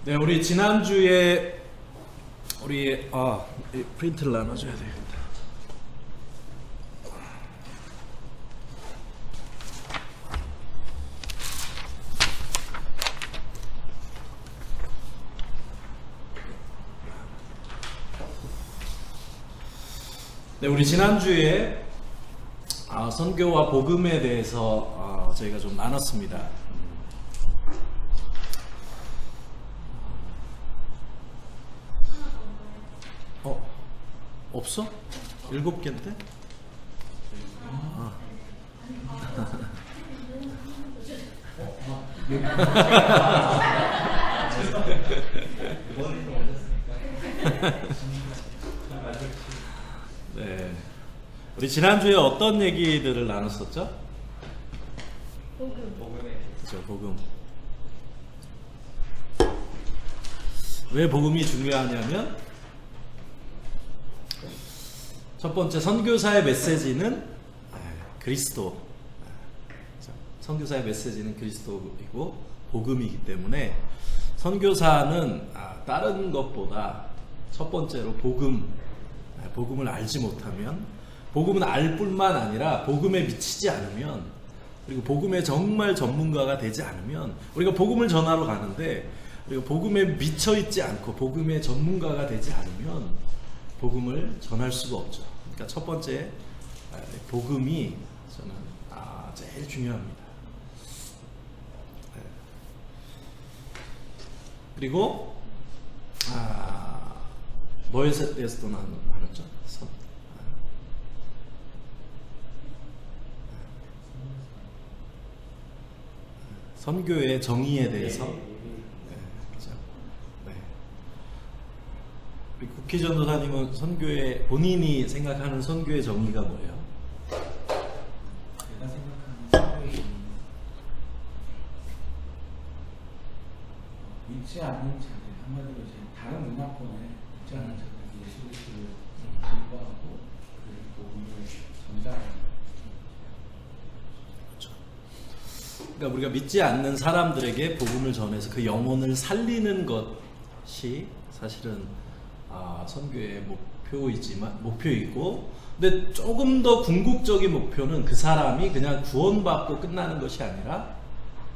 네, 우리 지난주에 우리 이 프린트를 나눠줘야 되겠다. 네, 우리 지난주에 선교와 복음에 대해서 저희가 좀 나눴습니다. 없어? 7개인데? 네. 우리 지난주에 어떤 얘기들을 나눴었죠? 그렇죠, 복음. 왜 복음이 중요하냐면 첫 번째, 선교사의 메시지는 그리스도. 선교사의 메시지는 그리스도이고 복음이기 때문에 선교사는 다른 것보다 첫 번째로 복음을 알지 못하면, 복음은 알 뿐만 아니라 복음에 미치지 않으면, 그리고 복음의 정말 전문가가 되지 않으면, 우리가 복음을 전하러 가는데 우리가 복음에 미쳐 있지 않고 복음의 전문가가 되지 않으면 복음을 전할 수가 없죠. 그러니까 첫 번째, 복음이 저는 제일 중요합니다. 그리고 뭐에 대해서도 나눴죠? 선교의 정의에 대해서. 그렇죠. 네. 우리 국희 전도사님은 선교의, 본인이 생각하는 선교의 정의가 뭐예요? 제가 생각하는 선교의 정의는 믿지 않는 자들, 한마디로 이제 다른 문화권에 믿지 않는 자들이 예수 그리스도를 증거하고 그리고 복음을 전달하는. 그러니까 우리가 믿지 않는 사람들에게 복음을 전해서 그 영혼을 살리는 것이 사실은 선교의 목표이고, 근데 조금 더 궁극적인 목표는 그 사람이 그냥 구원받고 끝나는 것이 아니라,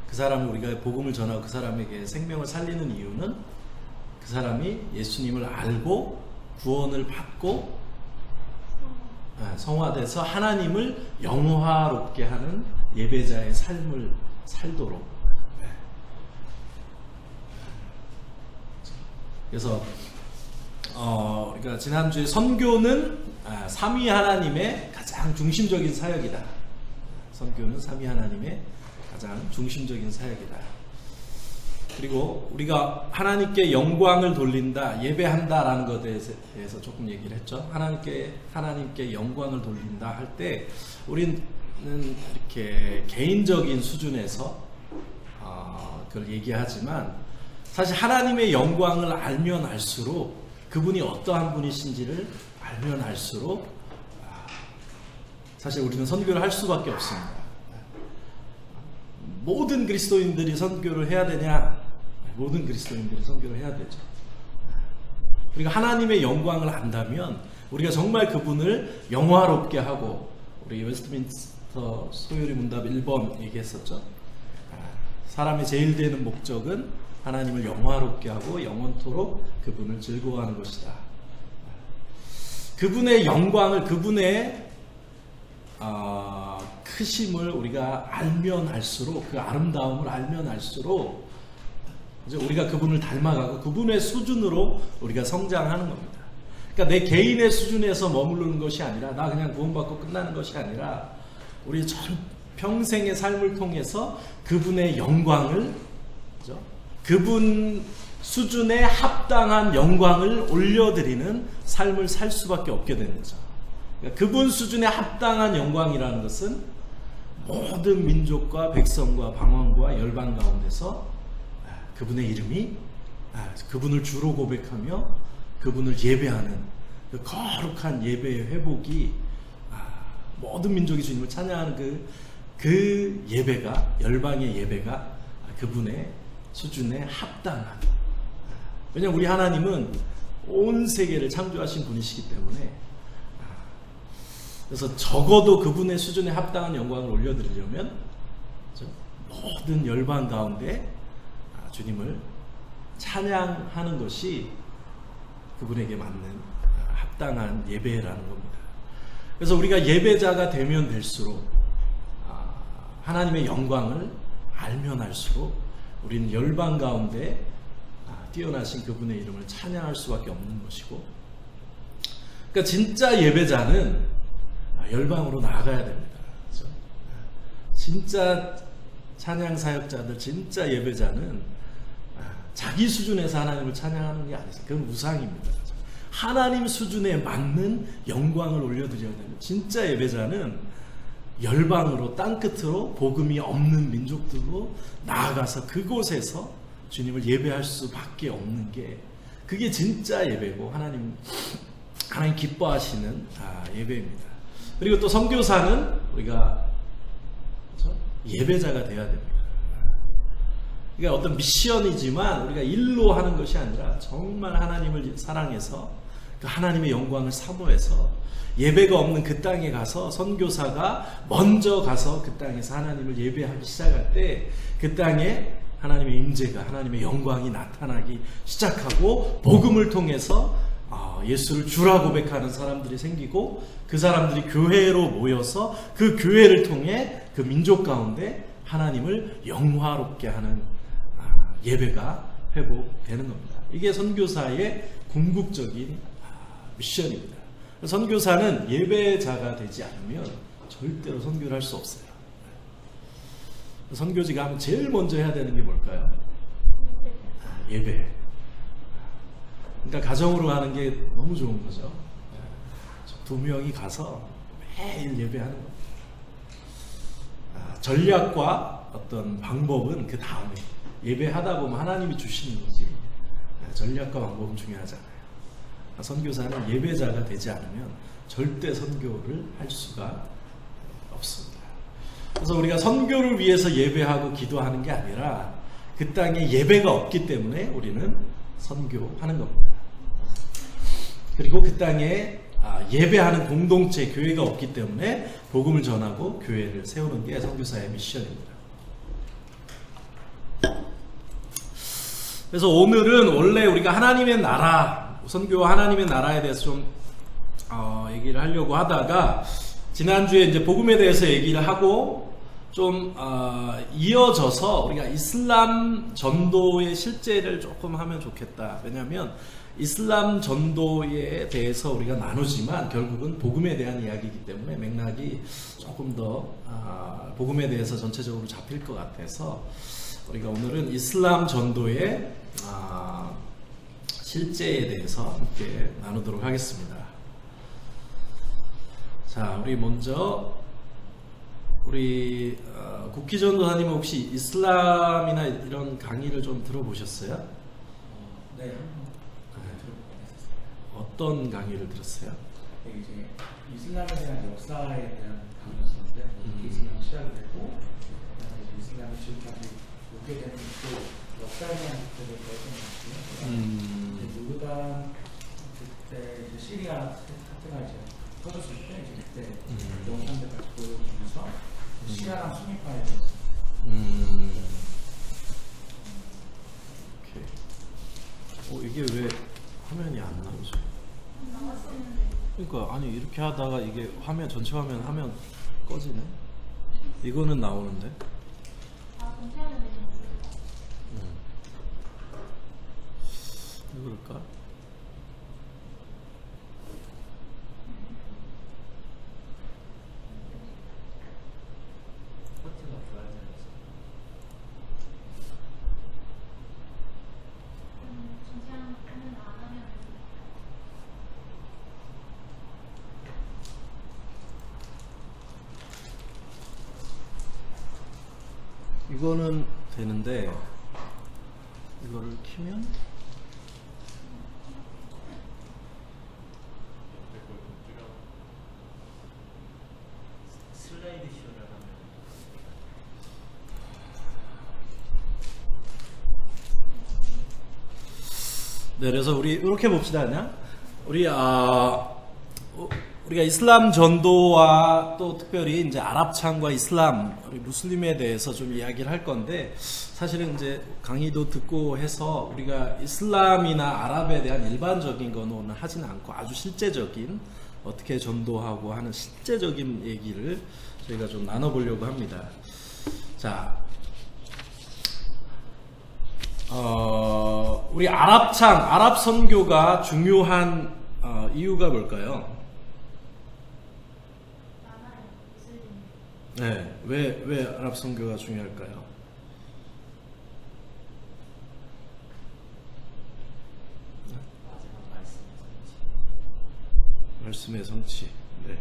그 사람을, 우리가 복음을 전하고 그 사람에게 생명을 살리는 이유는 그 사람이 예수님을 알고 구원을 받고 성화돼서 하나님을 영화롭게 하는 예배자의 삶을 살도록. 그래서 우리가 지난주에 선교는 삼위 하나님의 가장 중심적인 사역이다. 선교는 삼위 하나님의 가장 중심적인 사역이다. 그리고 우리가 하나님께 영광을 돌린다, 예배한다라는 것에 대해서 조금 얘기를 했죠. 하나님께 영광을 돌린다 할 때 우리는 이렇게 개인적인 수준에서 그걸 얘기하지만, 사실 하나님의 영광을 알면 알수록, 그분이 어떠한 분이신지를 알면 알수록 사실 우리는 선교를 할 수밖에 없습니다. 모든 그리스도인들이 선교를 해야 되냐? 모든 그리스도인들이 선교를 해야 되죠. 우리가 하나님의 영광을 안다면 우리가 정말 그분을 영화롭게 하고, 우리 웨스트민스터 소요리 문답 1번 얘기했었죠. 사람의 제일 되는 목적은 하나님을 영화롭게 하고 영원토록 그분을 즐거워하는 것이다. 그분의 영광을, 그분의 크심을 우리가 알면 알수록, 그 아름다움을 알면 알수록 이제 우리가 그분을 닮아가고 그분의 수준으로 우리가 성장하는 겁니다. 그러니까 내 개인의 수준에서 머무르는 것이 아니라, 나 그냥 구원받고 끝나는 것이 아니라, 우리 전 평생의 삶을 통해서 그분의 영광을, 그죠? 그분 수준에 합당한 영광을 올려드리는 삶을 살 수밖에 없게 되는 거죠. 그러니까 그분 수준에 합당한 영광이라는 것은 모든 민족과 백성과 방언과 열방 가운데서 그분의 이름이, 그분을 주로 고백하며 그분을 예배하는 그 거룩한 예배의 회복이, 모든 민족이 주님을 찬양하는 그 예배가, 열방의 예배가 그분의 수준에 합당한 왜냐하면 우리 하나님은 온 세계를 창조하신 분이시기 때문에, 그래서 적어도 그분의 수준에 합당한 영광을 올려드리려면 그렇죠? 모든 열방 가운데 주님을 찬양하는 것이 그분에게 맞는 합당한 예배라는 겁니다. 그래서 우리가 예배자가 되면 될수록 하나님의 영광을 알면 알수록 우리는 열방 가운데 뛰어나신 그분의 이름을 찬양할 수밖에 없는 것이고, 그러니까 진짜 예배자는 열방으로 나아가야 됩니다. 그렇죠? 진짜 찬양 사역자들, 진짜 예배자는 자기 수준에서 하나님을 찬양하는 게 아니죠. 그건 우상입니다. 그렇죠? 하나님 수준에 맞는 영광을 올려드려야 됩니다. 진짜 예배자는 열방으로, 땅끝으로, 복음이 없는 민족들로 나아가서 그곳에서 주님을 예배할 수밖에 없는 게, 그게 진짜 예배고 하나님 기뻐하시는 예배입니다. 그리고 또 선교사는 우리가 그렇죠? 예배자가 되어야 됩니다. 그러니까 어떤 미션이지만 우리가 일로 하는 것이 아니라 정말 하나님을 사랑해서 그 하나님의 영광을 사모해서 예배가 없는 그 땅에 가서 선교사가 먼저 가서 그 땅에서 하나님을 예배하기 시작할 때 그 땅에 하나님의 임재가, 하나님의 영광이 나타나기 시작하고 복음을 통해서 예수를 주라 고백하는 사람들이 생기고, 그 사람들이 교회로 모여서 그 교회를 통해 그 민족 가운데 하나님을 영화롭게 하는 예배가 회복되는 겁니다. 이게 선교사의 궁극적인 미션입니다. 선교사는 예배자가 되지 않으면 절대로 선교를 할 수 없어요. 선교지가 하면 제일 먼저 해야 되는 게 뭘까요? 예배. 그러니까 가정으로 하는 게 너무 좋은 거죠. 2명이 가서 매일 예배하는 겁니다. 전략과 어떤 방법은 그 다음에, 예배하다 보면 하나님이 주시는 거지 전략과 방법은 중요하잖아요. 선교사는 예배자가 되지 않으면 절대 선교를 할 수가 없습니다. 그래서 우리가 선교를 위해서 예배하고 기도하는 게 아니라 그 땅에 예배가 없기 때문에 우리는 선교하는 겁니다. 그리고 그 땅에 예배하는 공동체, 교회가 없기 때문에 복음을 전하고 교회를 세우는 게 선교사의 미션입니다. 그래서 오늘은 원래 우리가 하나님의 나라, 선교와 하나님의 나라에 대해서 좀 얘기를 하려고 하다가, 지난주에 이제 복음에 대해서 얘기를 하고 좀 이어져서 우리가 이슬람 전도의 실제를 조금 하면 좋겠다. 왜냐하면 이슬람 전도에 대해서 우리가 나누지만 결국은 복음에 대한 이야기이기 때문에 맥락이 조금 더 복음에 대해서 전체적으로 잡힐 것 같아서 우리가 오늘은 이슬람 전도의 실제에 대해서 함께 나누도록 하겠습니다. 자, 우리 먼저 우리 국기 전도사님은 혹시 이슬람이나 이런 강의를 좀 들어보셨어요? 네, 한번 들어보겠습니다. 어떤 강의를 들었어요? 네, 이제 이슬람에 대한 역사에 대한 강의였었는데, 이슬람 시작이 되고, 그다음에 이제 이슬람이 지금까지 오게 되는 또 역사에 대한 것들을 배웠던 것 같고요. 요르단 그때 이제 시리아 사태가 이제 터졌을 때 이제 그때 영상들 같이 보여주면서 시아랑 순위파에 대해서 오케이. 이게 왜 화면이 안 나오죠? 그러니까 아니 이렇게 하다가 이게 화면 전체 화면 꺼지네. 이거는 나오는데. 왜 그럴까? 이거는 되는데 이거를 키면 슬라이드 쇼를 하면 네, 그래서 우리 이렇게 봅시다, 그냥. 우리가 이슬람 전도와 또 특별히 이제 아랍창과 이슬람, 우리 무슬림에 대해서 좀 이야기를 할 건데, 사실은 이제 강의도 듣고 해서 우리가 이슬람이나 아랍에 대한 일반적인 거는 오늘 하지는 않고 아주 실제적인 어떻게 전도하고 하는 실제적인 얘기를 저희가 좀 나눠보려고 합니다. 자, 우리 아랍 선교가 중요한 이유가 뭘까요? 네, 왜 아랍 선교가 중요할까요? 말씀의 성취. 네.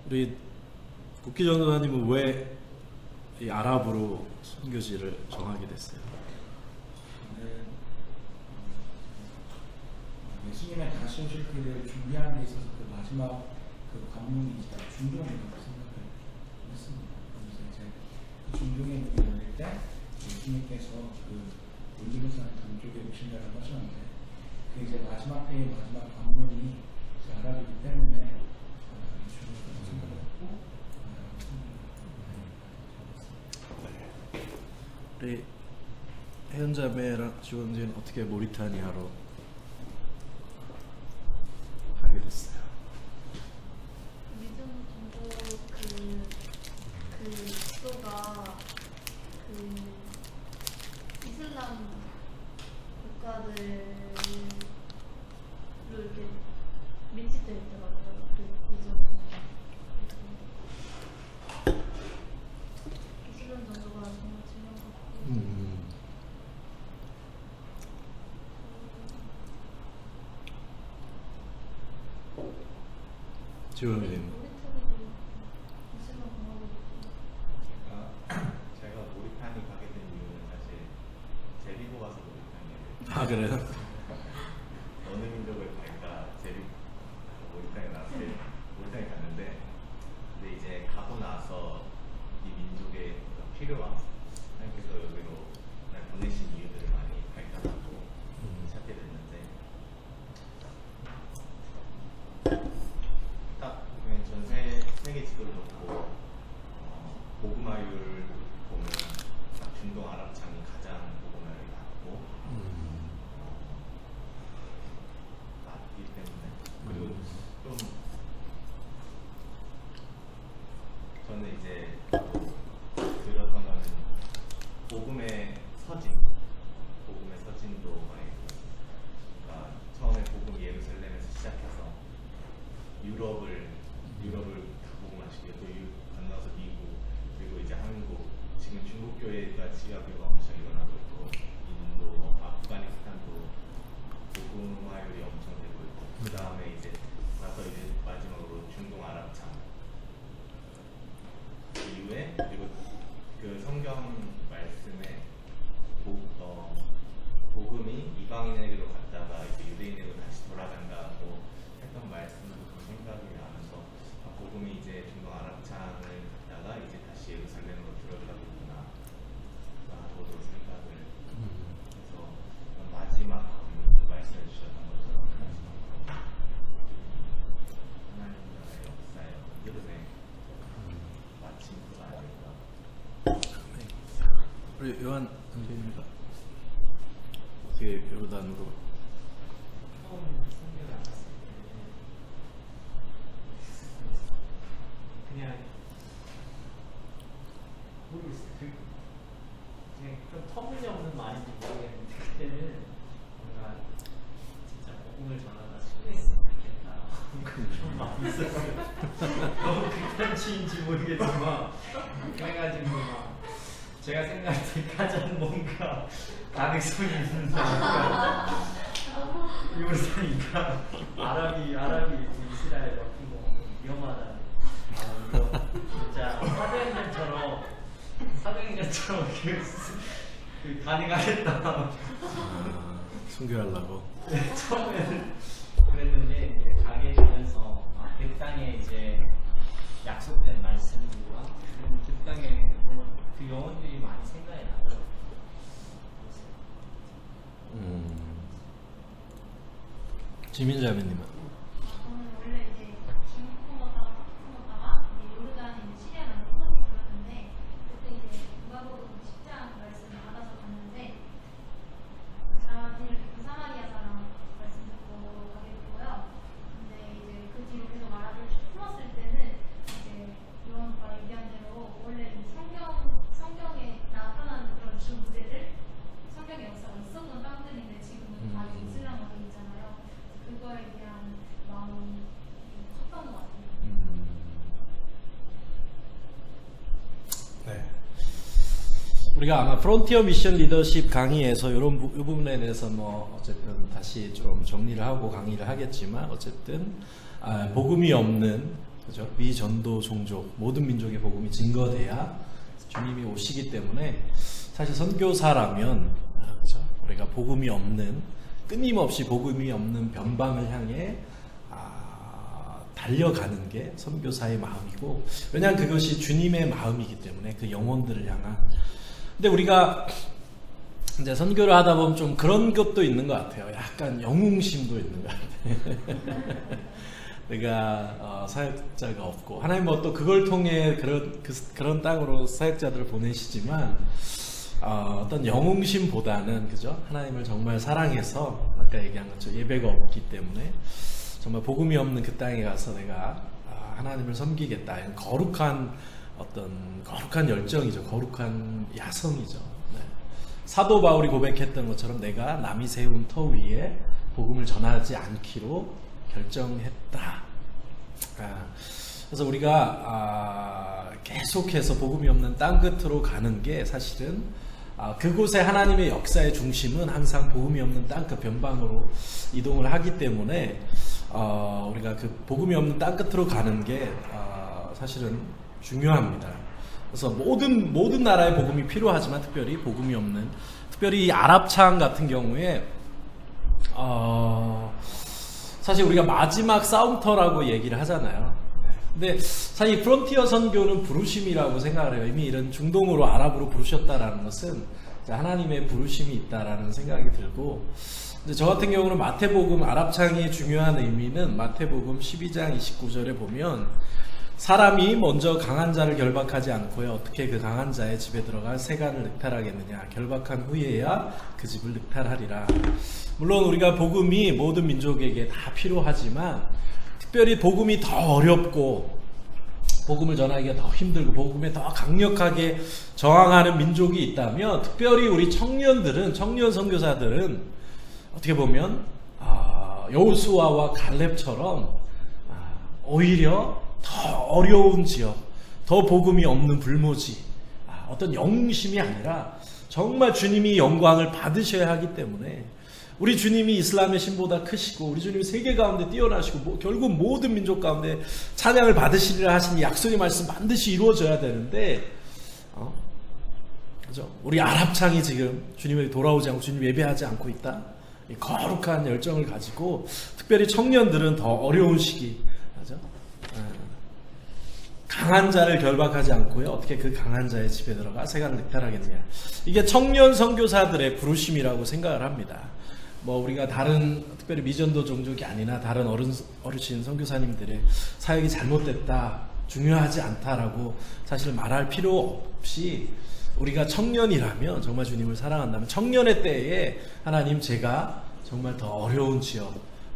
우리 국기 전도사님은 왜 이 아랍으로 선교지를 정하게 됐어요? 저는 예수님의 다시 오실 그를 준비하는 데 있어서 그 마지막 그 관문이 이제 중동이라고 생각을 했습니다. 그래서 이제 그 중동의 문이 열릴 때 예수님께서 그 올리브 산 동쪽에 오신다고 하셨는데 그 이제 마지막 때의 마지막 관문이 이제 아랍이기 때문에 중요하다고 생각을 했고 우리 혜연자매랑 지원진 어떻게 모리타니아로 가게 됐어요? 믿음 정도 그 지도가 그 이슬람 국가들로 이렇게 밀집되어 있더라고요. 그 이전에 이슬람 정도가 정말 중요한 것 같고. 지원진. 이슬람 공화국 제가 모리타니 가게 된 이유는 사실 제비고 가서 모리타니를 아, 그래요? 어느 민족을 갈까 모리타니 나왔을 때 모리타니 갔는데 근데 이제 가고 나서 이 민족의 필요와 하나님께서 여기로 날 보내신 이유들을 많이 발견하고 찾게 됐는데 딱 보면 전 세계 지도를 놓고 복음화율 보면 딱 중동 아랍창이 가장 복음화율이 낮고 낮기 때문에 그리고 좀 저는 이제 들었던 거는 복음의 서진도 많이 그러니까 처음에 복음 예루살렘에서 시작해서 유럽을 다 복음화시키고 또 건너서 미국 그리고 이제 한국 지금 중국 교회가 지하교가 엄청 일어나고 있고 인도 아프가니스탄도 복음화율이 엄청 되고 있고 그 다음에 이제 가서 이제 마지막으로 중동 아랍창 이후에 그리고 그 성경 말씀에 복음이 이방인에게로 갔다가 이제 유대인에게로 다시 돌아간다고 했던 말씀도 생각이 나면서 복음이 이제 중동 아랍창을 갔다가 이제 다시 예루살렘으로 들어가겠구나 라고도 생각을 해서 마지막 말씀해 주셨던 것처럼 하나님 나라의 역사의 흐름에 마침표가 아닐까. 우리 요한 선생님과 어떻게 요르단으로 처음 성경을 알았을 때 그냥 모르겠어요. 그냥 좀 터무니없는 말인지 모르겠는데 그때는 뭔가 진짜 복음을 전하다 실패했으면 좋겠다 좀 마음이 있었어요. 너무 극단치인지 모르겠지만 그래가지고 막 제가 생각할 때 가장 뭔가 가능성이 있는 사람이니까 요르단이니까 아랍이 이스라엘 옆이고 위험하다는 진짜 사도행전처럼 그 가능하겠다. 순교하려고. 네, 처음에는 그랬는데 이제 가게 되면서 그 땅에 이제 약속된 말씀과 그 땅에 그 영혼들이 많이 생각이 나더라고요. 지민자매님은? 저는 원래 이제 중국 먹다가 이제 요르단에 있는 시리아 나는 수업이 들었는데 그때 이제 누가복음 10장 말씀을 받아서 갔는데 자신을 그 사마리아 사람 말씀 듣고 가게 됐고요. 근데 이제 그 뒤로 계속 말을 풀었을 때는 이제 요한과 얘기한 대로 원래 이 성경에 나타나는 그런 주제들 성경의 역사가 있었던 땅들인데 지금은 다 이슬람화돼 있잖아요. 그거에 대한 마음이 컸던 것 같아요. 네. 우리가 아마 프론티어 미션 리더십 강의에서 이런 이 부분에 대해서 뭐 어쨌든 다시 좀 정리를 하고 강의를 하겠지만 어쨌든 복음이 없는 그죠? 미전도 종족 모든 민족의 복음이 증거돼야 주님이 오시기 때문에 사실 선교사라면 그죠? 우리가 복음이 없는 끊임없이 복음이 없는 변방을 향해 달려가는 게 선교사의 마음이고 왜냐하면 그것이 주님의 마음이기 때문에 그 영혼들을 향한 근데 우리가 이제 선교를 하다 보면 좀 그런 것도 있는 것 같아요. 약간 영웅심도 있는 것 같아요. 내가 사역자가 없고 하나님 뭐 또 그걸 통해 그런 땅으로 사역자들을 보내시지만 어떤 영웅심보다는 그죠? 하나님을 정말 사랑해서 아까 얘기한 것처럼 예배가 없기 때문에 정말 복음이 없는 그 땅에 가서 내가 하나님을 섬기겠다. 이런 거룩한 열정이죠. 거룩한 야성이죠. 네. 사도 바울이 고백했던 것처럼 내가 남이 세운 터 위에 복음을 전하지 않기로 결정했다. 그래서 우리가 계속해서 복음이 없는 땅 끝으로 가는 게 사실은 그곳에 하나님의 역사의 중심은 항상 복음이 없는 땅 끝 변방으로 이동을 하기 때문에 우리가 그 복음이 없는 땅 끝으로 가는 게 사실은 중요합니다. 그래서 모든 나라의 복음이 필요하지만 특별히 복음이 없는 특별히 이 아랍창 같은 경우에 사실 우리가 마지막 싸움터라고 얘기를 하잖아요. 근데 사실 프론티어 선교는 부르심이라고 생각을 해요. 이미 이런 중동으로 아랍으로 부르셨다라는 것은 하나님의 부르심이 있다라는 생각이 들고 근데 저 같은 경우는 마태복음 아랍창의 중요한 의미는 마태복음 12장 29절에 보면 사람이 먼저 강한 자를 결박하지 않고요 어떻게 그 강한 자의 집에 들어가 세간을 늑탈하겠느냐 결박한 후에야 그 집을 늑탈하리라. 물론 우리가 복음이 모든 민족에게 다 필요하지만 특별히 복음이 더 어렵고 복음을 전하기가 더 힘들고 복음에 더 강력하게 저항하는 민족이 있다면 특별히 우리 청년 선교사들은 어떻게 보면 여호수아와 갈렙처럼 오히려 더 어려운 지역, 더 복음이 없는 불모지, 어떤 영웅심이 아니라 정말 주님이 영광을 받으셔야 하기 때문에 우리 주님이 이슬람의 신보다 크시고 우리 주님이 세계 가운데 뛰어나시고 결국 모든 민족 가운데 찬양을 받으시리라 하신 약속의 말씀 반드시 이루어져야 되는데 그죠? 우리 아랍창이 지금 주님에게 돌아오지 않고 주님 예배하지 않고 있다. 이 거룩한 열정을 가지고 특별히 청년들은 더 어려운 시기 그죠? 강한 자를 결박하지 않고요 어떻게 그 강한 자의 집에 들어가 세간을 늑탈하겠느냐. 이게 청년 선교사들의 부르심이라고 생각을 합니다. 뭐 우리가 다른 특별히 미전도 종족이 아니나 다른 어르신 선교사님들의 사역이 잘못됐다 중요하지 않다라고 사실 말할 필요 없이 우리가 청년이라면 정말 주님을 사랑한다면 청년의 때에 하나님 제가 정말 더 어려운 지역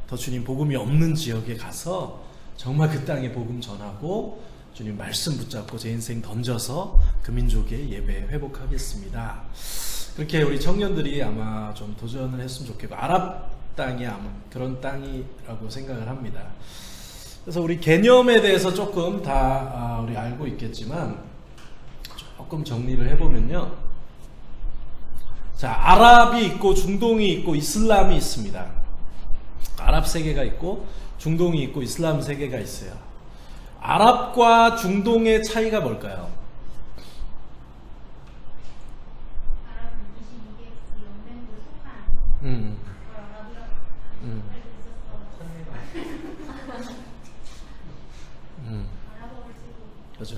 더 주님 복음이 없는 지역에 가서 정말 그 땅에 복음 전하고 주님 말씀 붙잡고 제 인생 던져서 그 민족의 예배 회복하겠습니다. 그렇게 우리 청년들이 아마 좀 도전을 했으면 좋겠고 아랍 땅이 아마 그런 땅이라고 생각을 합니다. 그래서 우리 개념에 대해서 조금 다 우리 알고 있겠지만 조금 정리를 해보면요. 자, 아랍이 있고 중동이 있고 이슬람이 있습니다. 아랍 세계가 있고 중동이 있고 이슬람 세계가 있어요. 아랍과 중동의 차이가 뭘까요? 아랍은 22개국 연맹국에 속한 아랍이라고 알고 있었어. 아랍어를 쓰고. 그렇죠.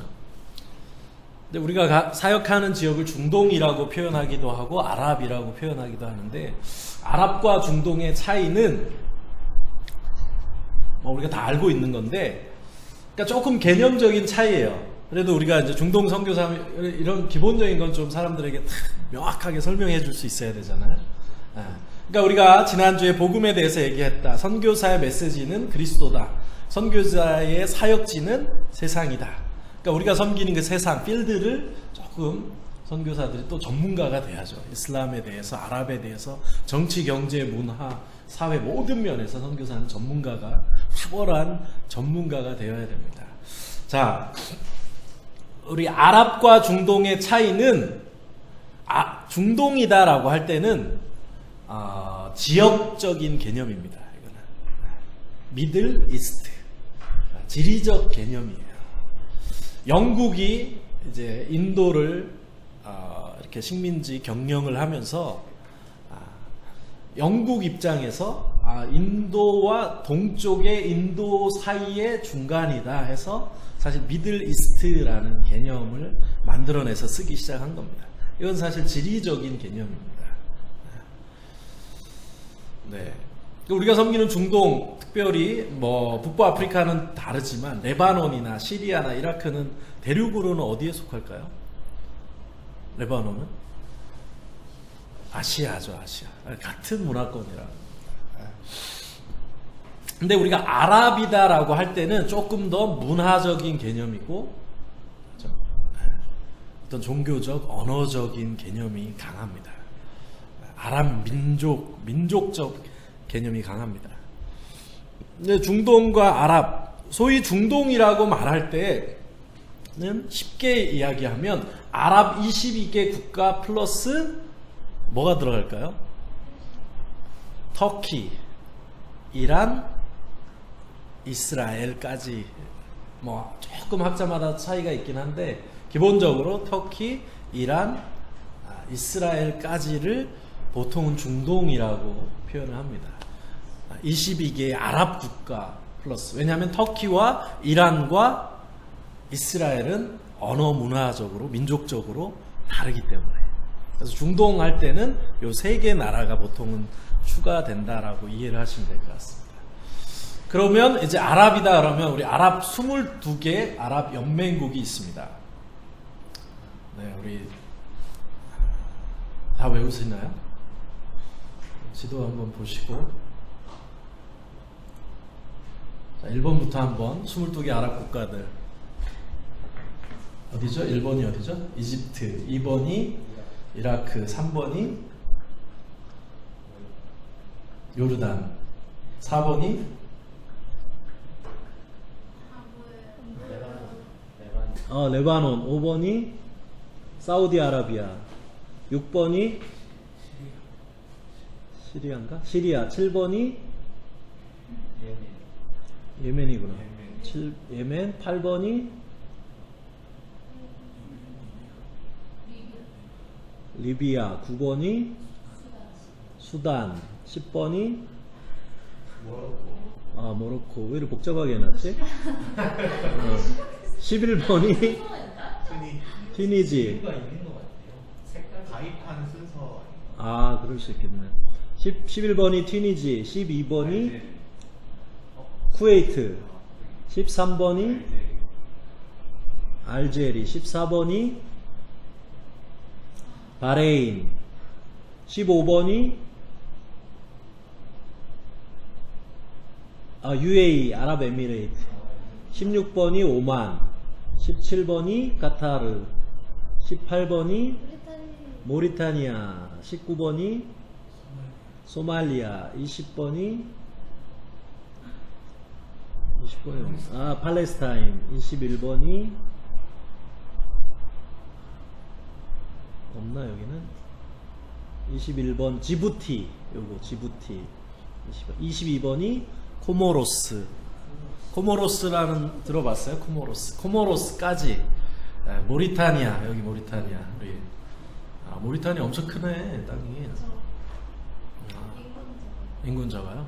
근데 우리가 사역하는 지역을 중동이라고 표현하기도 하고 아랍이라고 표현하기도 하는데 아랍과 중동의 차이는 뭐 우리가 다 알고 있는 건데, 그러니까 조금 개념적인 차이예요. 그래도 우리가 이제 중동 선교사 이런 기본적인 건 좀 사람들에게 명확하게 설명해 줄 수 있어야 되잖아요. 그러니까 우리가 지난주에 복음에 대해서 얘기했다. 선교사의 메시지는 그리스도다. 선교사의 사역지는 세상이다. 그러니까 우리가 섬기는 그 세상, 필드를 조금 선교사들이 또 전문가가 돼야죠. 이슬람에 대해서, 아랍에 대해서, 정치, 경제, 문화, 사회 모든 면에서 선교사는 전문가가, 탁월한 전문가가 되어야 됩니다. 자, 우리 아랍과 중동의 차이는, 중동이다라고 할 때는 지역적인 개념입니다. 이거는 미들 이스트, 지리적 개념이에요. 영국이 이제 인도를 이렇게 식민지 경영을 하면서 영국 입장에서 인도와 동쪽의 인도 사이의 중간이다 해서 사실 미들 이스트라는 개념을 만들어내서 쓰기 시작한 겁니다. 이건 사실 지리적인 개념입니다. 네. 우리가 섬기는 중동, 특별히 뭐 북부 아프리카는 다르지만 레바논이나 시리아나 이라크는 대륙으로는 어디에 속할까요? 레바논은 아시아죠, 아시아. 같은 문화권이라. 근데 우리가 아랍이다라고 할 때는 조금 더 문화적인 개념이고, 어떤 종교적, 언어적인 개념이 강합니다. 아랍 민족적 개념이 강합니다. 근데 중동과 아랍, 소위 중동이라고 말할 때는 쉽게 이야기하면 아랍 22개 국가 플러스 뭐가 들어갈까요? 터키, 이란, 이스라엘까지, 뭐 조금 학자마다 차이가 있긴 한데 기본적으로 터키, 이란, 이스라엘까지를 보통은 중동이라고 표현을 합니다. 22개의 아랍 국가 플러스, 왜냐하면 터키와 이란과 이스라엘은 언어 문화적으로 민족적으로 다르기 때문에, 그래서 중동 할 때는 요 세 개 나라가 보통은 추가된다라고 이해를 하시면 될 것 같습니다. 그러면 이제 아랍이다 그러면 우리 아랍 22개 아랍 연맹국이 있습니다. 네, 우리 다 외우시나요? 지도 한번 보시고, 자, 1번부터 한번 22개 아랍 국가들 어디죠? 1번이 어디죠? 이집트, 2번이 이라크, 3번이 요르단, 4번이 레바논, 5번이 사우디아라비아, 6번이 시리아인가? 시리아, 7번이 예멘이구나. 예멘, 8번이 리비아, 9번이 수단, 10번이 모로코. 왜 이렇게 복잡하게 해놨지? 11번이 튀니지. 가입하는 순서. 그럴 수 있겠네. 11번이 튀니지, 12번이 쿠웨이트, 13번이 알제리, 14번이 바레인, 15번이 UAE, 아랍에미레이트, 16번이 오만, 17번이 카타르, 18번이 모리타니아, 19번이 소말리아, 20번이 팔레스타인, 21번이 없나 여기는? 21번 지부티, 요거 지부티. 22번이 코모로스. 코모로스라는 들어봤어요? 코모로스까지. 모리타니아, 여기 모리타니아. 우리 모리타니아 엄청 크네, 땅이. 인구는 적어요?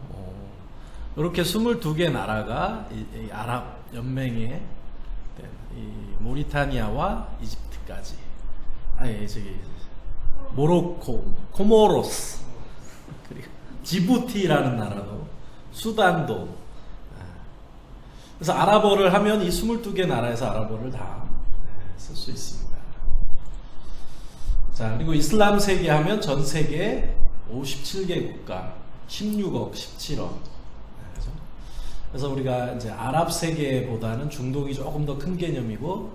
이렇게 22개 나라가 이 아랍 연맹에 이 모리타니아와 이집트까지, 저기 모로코, 코모로스, 그리고 지부티라는 나라도, 수단도, 그래서 아랍어를 하면 이 22개 나라에서 아랍어를 다 쓸 수 있습니다. 자, 그리고 이슬람 세계 하면 전 세계 57개 국가 16억 17억. 그래서 우리가 이제 아랍 세계보다는 중동이 조금 더 큰 개념이고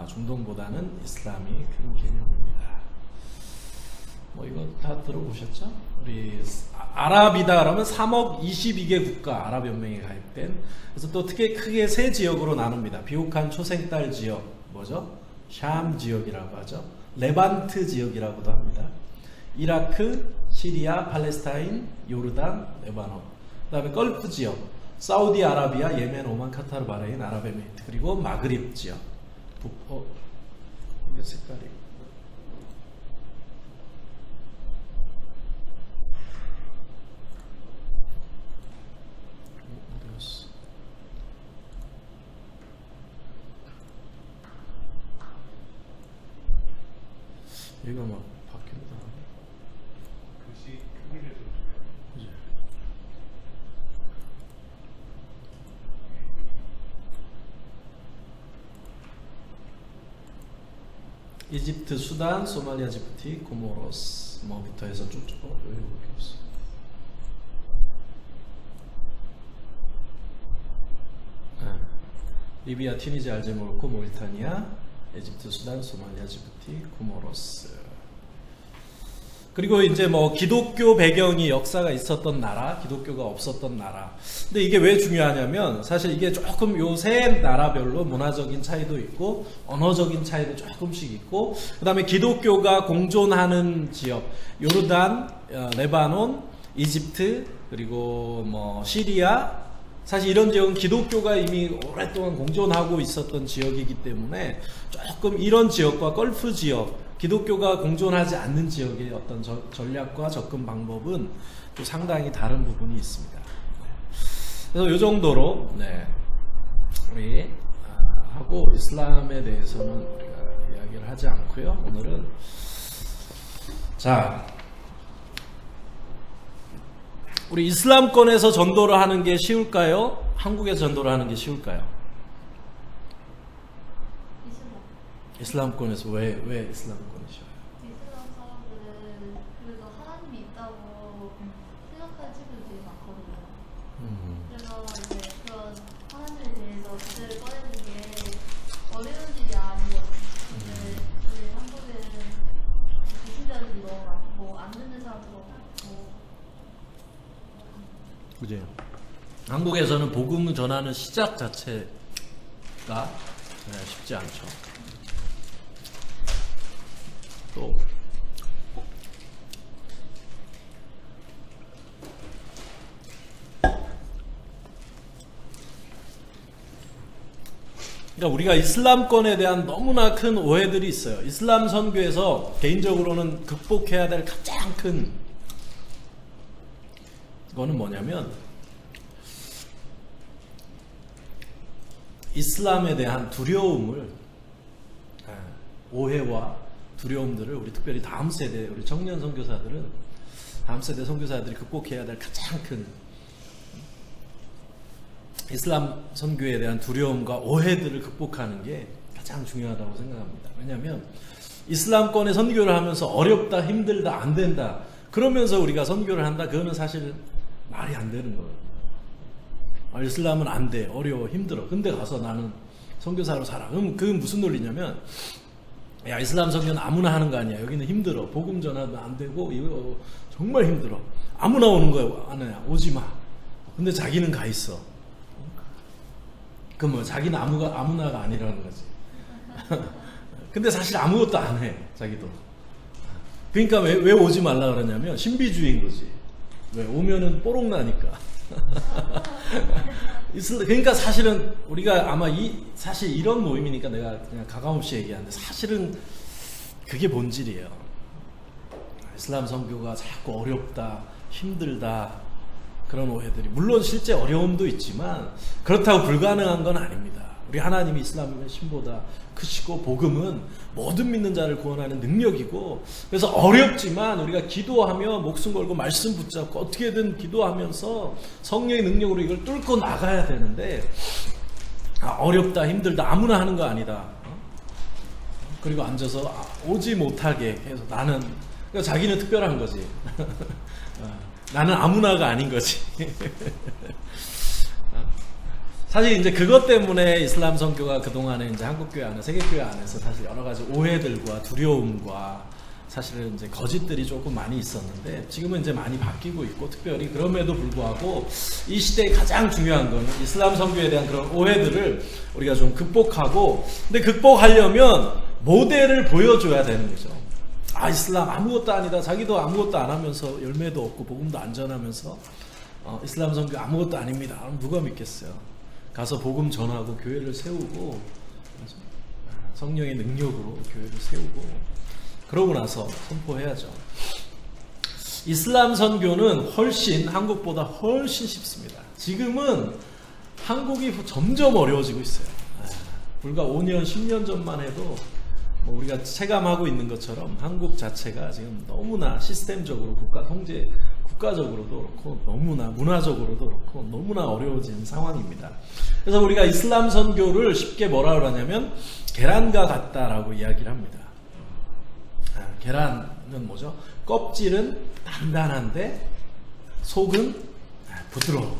중동보다는 이슬람이 큰 개념입니다. 뭐 이거 다 들어보셨죠? 우리 아랍이다 그러면 3억 22개 국가 아랍연맹에 가입된. 그래서 또 크게 세 지역으로 나눕니다. 비옥한 초생딸 지역 뭐죠? 샴 지역이라고 하죠. 레반트 지역이라고도 합니다. 이라크, 시리아, 팔레스타인, 요르단, 레바논. 그다음에 걸프 지역, 사우디아라비아, 예멘, 오만, 카타르, 바레인, 아랍에미리트, 그리고 마그립 지역. 이게 색깔이. 어디였어? 얘가 막 바뀐다. 글씨 크기를 좀 그지? 이집트, 수단, 소말리아, 지부티, 코모로스 뭐부터 해서 쭉쭉 여기 이렇게 없어. 리비아, 튀니지, 알제, 모로코, 모리타니아, 이집트, 수단, 소말리아, 지부티, 코모로스. 그리고 이제 뭐 기독교 배경이 역사가 있었던 나라, 기독교가 없었던 나라. 근데 이게 왜 중요하냐면 사실 이게 조금 요 세 나라별로 문화적인 차이도 있고 언어적인 차이도 조금씩 있고 그다음에 기독교가 공존하는 지역, 요르단, 레바논, 이집트 그리고 뭐 시리아. 사실 이런 지역은 기독교가 이미 오랫동안 공존하고 있었던 지역이기 때문에 조금 이런 지역과 걸프 지역, 기독교가 공존하지 않는 지역의 어떤 전략과 접근 방법은 또 상당히 다른 부분이 있습니다. 그래서 이 정도로 우리 하고 이슬람에 대해서는 우리가 이야기를 하지 않고요. 오늘은 자 우리 이슬람권에서 전도를 하는 게 쉬울까요? 한국에서 전도를 하는 게 쉬울까요? 이슬람권에서 왜 이슬람권이 쉬워요? 이슬람 사람들은 그래도 하나님이 있다고 생각하는 친구들이 되게 많거든요. 그래서 이제 그런 하나님에 대해서 주제를 꺼내는 게 어려운 일이 아니거든요. 근데 우리 한국에는 불신자들이 너무 많고 안 듣는 사람도 많고. 그죠? 한국에서는 복음을 전하는 시작 자체가 쉽지 않죠. 또 그러니까 우리가 이슬람권에 대한 너무나 큰 오해들이 있어요. 이슬람 선교에서 개인적으로는 극복해야 될 가장 큰 거는 뭐냐면 이슬람에 대한 두려움을 오해와 두려움들을 우리 특별히 다음 세대 우리 청년 선교사들은 다음 세대 선교사들이 극복해야 될 가장 큰 이슬람 선교에 대한 두려움과 오해들을 극복하는 게 가장 중요하다고 생각합니다. 왜냐하면 이슬람권의 선교를 하면서 어렵다, 힘들다, 안 된다 그러면서 우리가 선교를 한다 그거는 사실 말이 안 되는 거예요. 이슬람은 안 돼, 어려워, 힘들어. 근데 가서 나는 선교사로 살아. 그럼 그건 무슨 논리냐면 야 이슬람 선교는 아무나 하는 거 아니야. 여기는 힘들어. 복음 전하도 안 되고 이거 정말 힘들어. 아무나 오는 거야. 아니야 오지 마. 근데 자기는 가 있어. 그럼 뭐 자기는 아무나가 아니라는 거지. 근데 사실 아무것도 안 해. 자기도. 그러니까 왜 오지 말라 그러냐면 신비주의인 거지. 왜 오면은 뽀록 나니까. 그러니까 사실은 우리가 아마 사실 이런 모임이니까 내가 그냥 가감없이 얘기하는데 사실은 그게 본질이에요. 이슬람 선교가 자꾸 어렵다, 힘들다 그런 오해들이 물론 실제 어려움도 있지만 그렇다고 불가능한 건 아닙니다. 우리 하나님이 이슬람의 신보다 크시고 복음은 모든 믿는 자를 구원하는 능력이고 그래서 어렵지만 우리가 기도하며 목숨 걸고 말씀 붙잡고 어떻게든 기도하면서 성령의 능력으로 이걸 뚫고 나가야 되는데 어렵다, 힘들다, 아무나 하는 거 아니다. 그리고 앉아서 오지 못하게 해서 나는, 그러니까 자기는 특별한 거지. 나는 아무나가 아닌 거지. 사실 이제 그것 때문에 이슬람 선교가 그동안에 이제 한국교회 안에, 세계교회 안에서 사실 여러 가지 오해들과 두려움과 사실은 이제 거짓들이 조금 많이 있었는데 지금은 이제 많이 바뀌고 있고, 특별히 그럼에도 불구하고 이 시대에 가장 중요한 거는 이슬람 선교에 대한 그런 오해들을 우리가 좀 극복하고, 근데 극복하려면 모델을 보여줘야 되는 거죠. 이슬람 아무것도 아니다, 자기도 아무것도 안 하면서 열매도 없고 복음도 안 전하면서 이슬람 선교 아무것도 아닙니다. 그럼 누가 믿겠어요? 가서 복음 전하고 교회를 세우고 성령의 능력으로 교회를 세우고 그러고 나서 선포해야죠. 이슬람 선교는 훨씬 한국보다 훨씬 쉽습니다. 지금은 한국이 점점 어려워지고 있어요. 불과 5년, 10년 전만 해도 뭐 우리가 체감하고 있는 것처럼 한국 자체가 지금 너무나 시스템적으로 국가적으로도 그렇고 너무나 문화적으로도 그렇고 너무나 어려워진 상황입니다. 그래서 우리가 이슬람 선교를 쉽게 뭐라 그러냐면 계란과 같다라고 이야기를 합니다. 계란은 뭐죠? 껍질은 단단한데 속은 부드러워.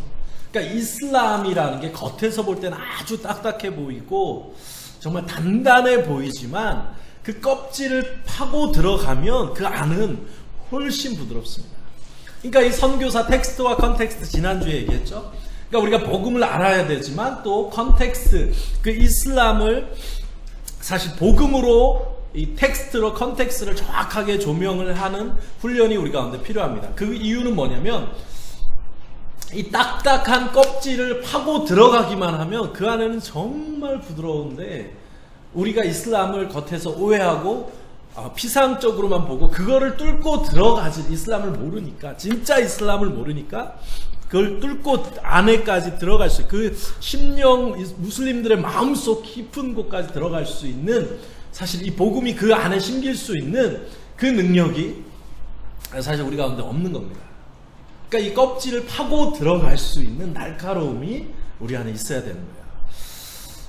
그러니까 이슬람이라는 게 겉에서 볼 때는 아주 딱딱해 보이고 정말 단단해 보이지만 그 껍질을 파고 들어가면 그 안은 훨씬 부드럽습니다. 그러니까 이 선교사 텍스트와 컨텍스트 지난주에 얘기했죠. 그러니까 우리가 복음을 알아야 되지만 또 컨텍스트, 그 이슬람을 사실 복음으로 이 텍스트로 컨텍스트를 정확하게 조명을 하는 훈련이 우리 가운데 필요합니다. 그 이유는 뭐냐면 이 딱딱한 껍질을 파고 들어가기만 하면 그 안에는 정말 부드러운데 우리가 이슬람을 겉에서 오해하고 피상적으로만 보고 그거를 뚫고 들어가지, 이슬람을 모르니까, 진짜 이슬람을 모르니까 그걸 뚫고 안에까지 들어갈 수, 그 심령, 무슬림들의 마음속 깊은 곳까지 들어갈 수 있는, 사실 이 복음이 그 안에 심길 수 있는 그 능력이 사실 우리 가운데 없는 겁니다. 그러니까 이 껍질을 파고 들어갈 수 있는 날카로움이 우리 안에 있어야 되는 거예요.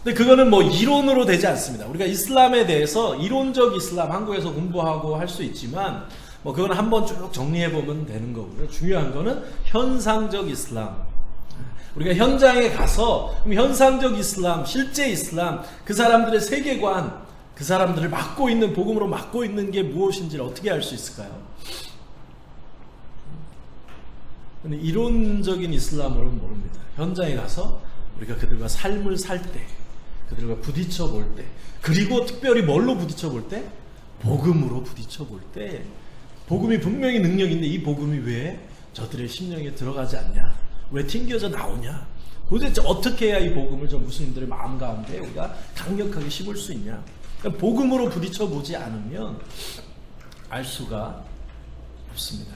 근데 그거는 뭐 이론으로 되지 않습니다. 우리가 이슬람에 대해서 이론적 이슬람 한국에서 공부하고 할 수 있지만 뭐 그건 한번 쭉 정리해 보면 되는 거고요. 중요한 거는 현상적 이슬람. 우리가 현장에 가서 그럼 현상적 이슬람, 실제 이슬람, 그 사람들의 세계관, 그 사람들을 맡고 있는, 복음으로 맡고 있는 게 무엇인지를 어떻게 알 수 있을까요? 근데 이론적인 이슬람으로는 모릅니다. 현장에 가서 우리가 그들과 삶을 살 때, 그들과 부딪혀 볼 때, 그리고 특별히 뭘로 부딪혀 볼 때? 복음으로 부딪혀 볼 때, 복음이 분명히 능력인데 이 복음이 왜 저들의 심령에 들어가지 않냐? 왜 튕겨져 나오냐? 도대체 어떻게 해야 이 복음을 저 무슬림들의 마음 가운데 우리가 강력하게 심을 수 있냐? 그러니까 복음으로 부딪혀 보지 않으면 알 수가 없습니다.